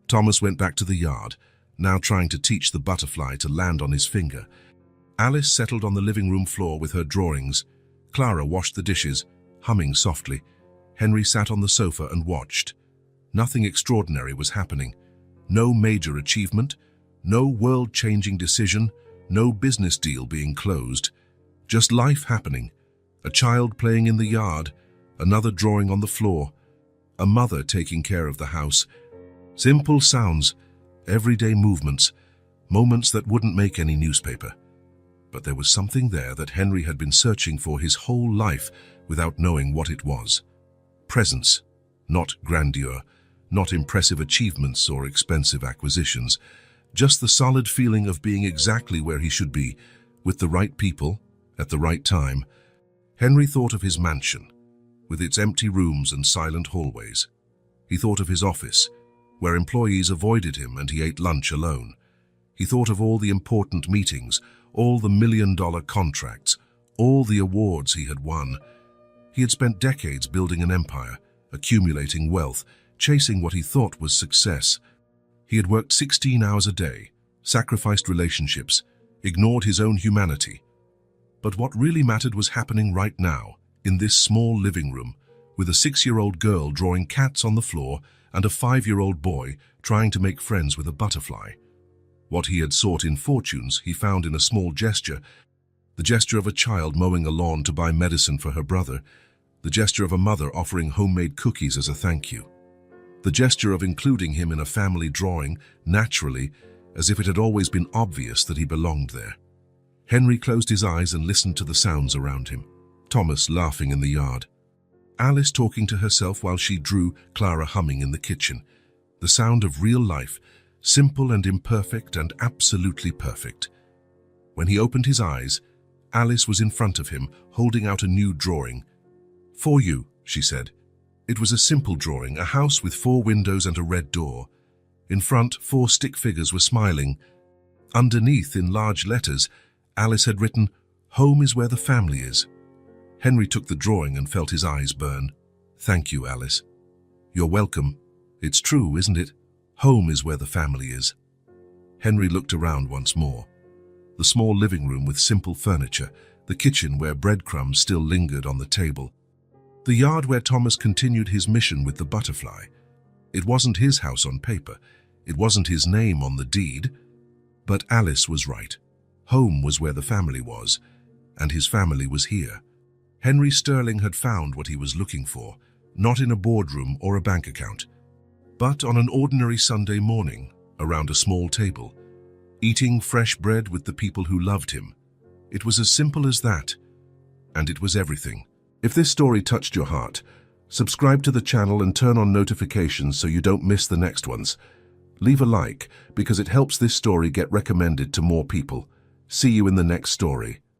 Thomas went back to the yard, now trying to teach the butterfly to land on his finger. Alice settled on the living room floor with her drawings. Clara washed the dishes, humming softly. Henry sat on the sofa and watched. Nothing extraordinary was happening. No major achievement, no world-changing decision, no business deal being closed. Just life happening. A child playing in the yard, another drawing on the floor, a mother taking care of the house. Simple sounds, everyday movements, moments that wouldn't make any newspaper. But there was something there that Henry had been searching for his whole life without knowing what it was. Presence, not grandeur, not impressive achievements or expensive acquisitions, just the solid feeling of being exactly where he should be, with the right people, at the right time. Henry thought of his mansion, with its empty rooms and silent hallways. He thought of his office, where employees avoided him and he ate lunch alone. He thought of all the important meetings, all the million-dollar contracts, all the awards he had won. He had spent decades building an empire, accumulating wealth, chasing what he thought was success. He had worked 16 hours a day, sacrificed relationships, ignored his own humanity. But what really mattered was happening right now, in this small living room, with a 6-year-old girl drawing cats on the floor and a 5-year-old boy trying to make friends with a butterfly. What he had sought in fortunes, he found in a small gesture, the gesture of a child mowing a lawn to buy medicine for her brother, the gesture of a mother offering homemade cookies as a thank you, the gesture of including him in a family drawing, naturally, as if it had always been obvious that he belonged there. Henry closed his eyes and listened to the sounds around him. Thomas laughing in the yard, Alice talking to herself while she drew, Clara humming in the kitchen. The sound of real life, simple and imperfect and absolutely perfect. When he opened his eyes, Alice was in front of him, holding out a new drawing. "For you," she said. It was a simple drawing, a house with 4 windows and a red door. In front, 4 stick figures were smiling. Underneath, in large letters, Alice had written, "Home is where the family is." Henry took the drawing and felt his eyes burn. "Thank you, Alice." "You're welcome. It's true, isn't it? Home is where the family is." Henry looked around once more. The small living room with simple furniture, the kitchen where breadcrumbs still lingered on the table, the yard where Thomas continued his mission with the butterfly. It wasn't his house on paper. It wasn't his name on the deed. But Alice was right. Home was where the family was, and his family was here. Henry Sterling had found what he was looking for, not in a boardroom or a bank account, but on an ordinary Sunday morning, around a small table, eating fresh bread with the people who loved him. It was as simple as that, and it was everything. If this story touched your heart, subscribe to the channel and turn on notifications so you don't miss the next ones. Leave a like, because it helps this story get recommended to more people. See you in the next story.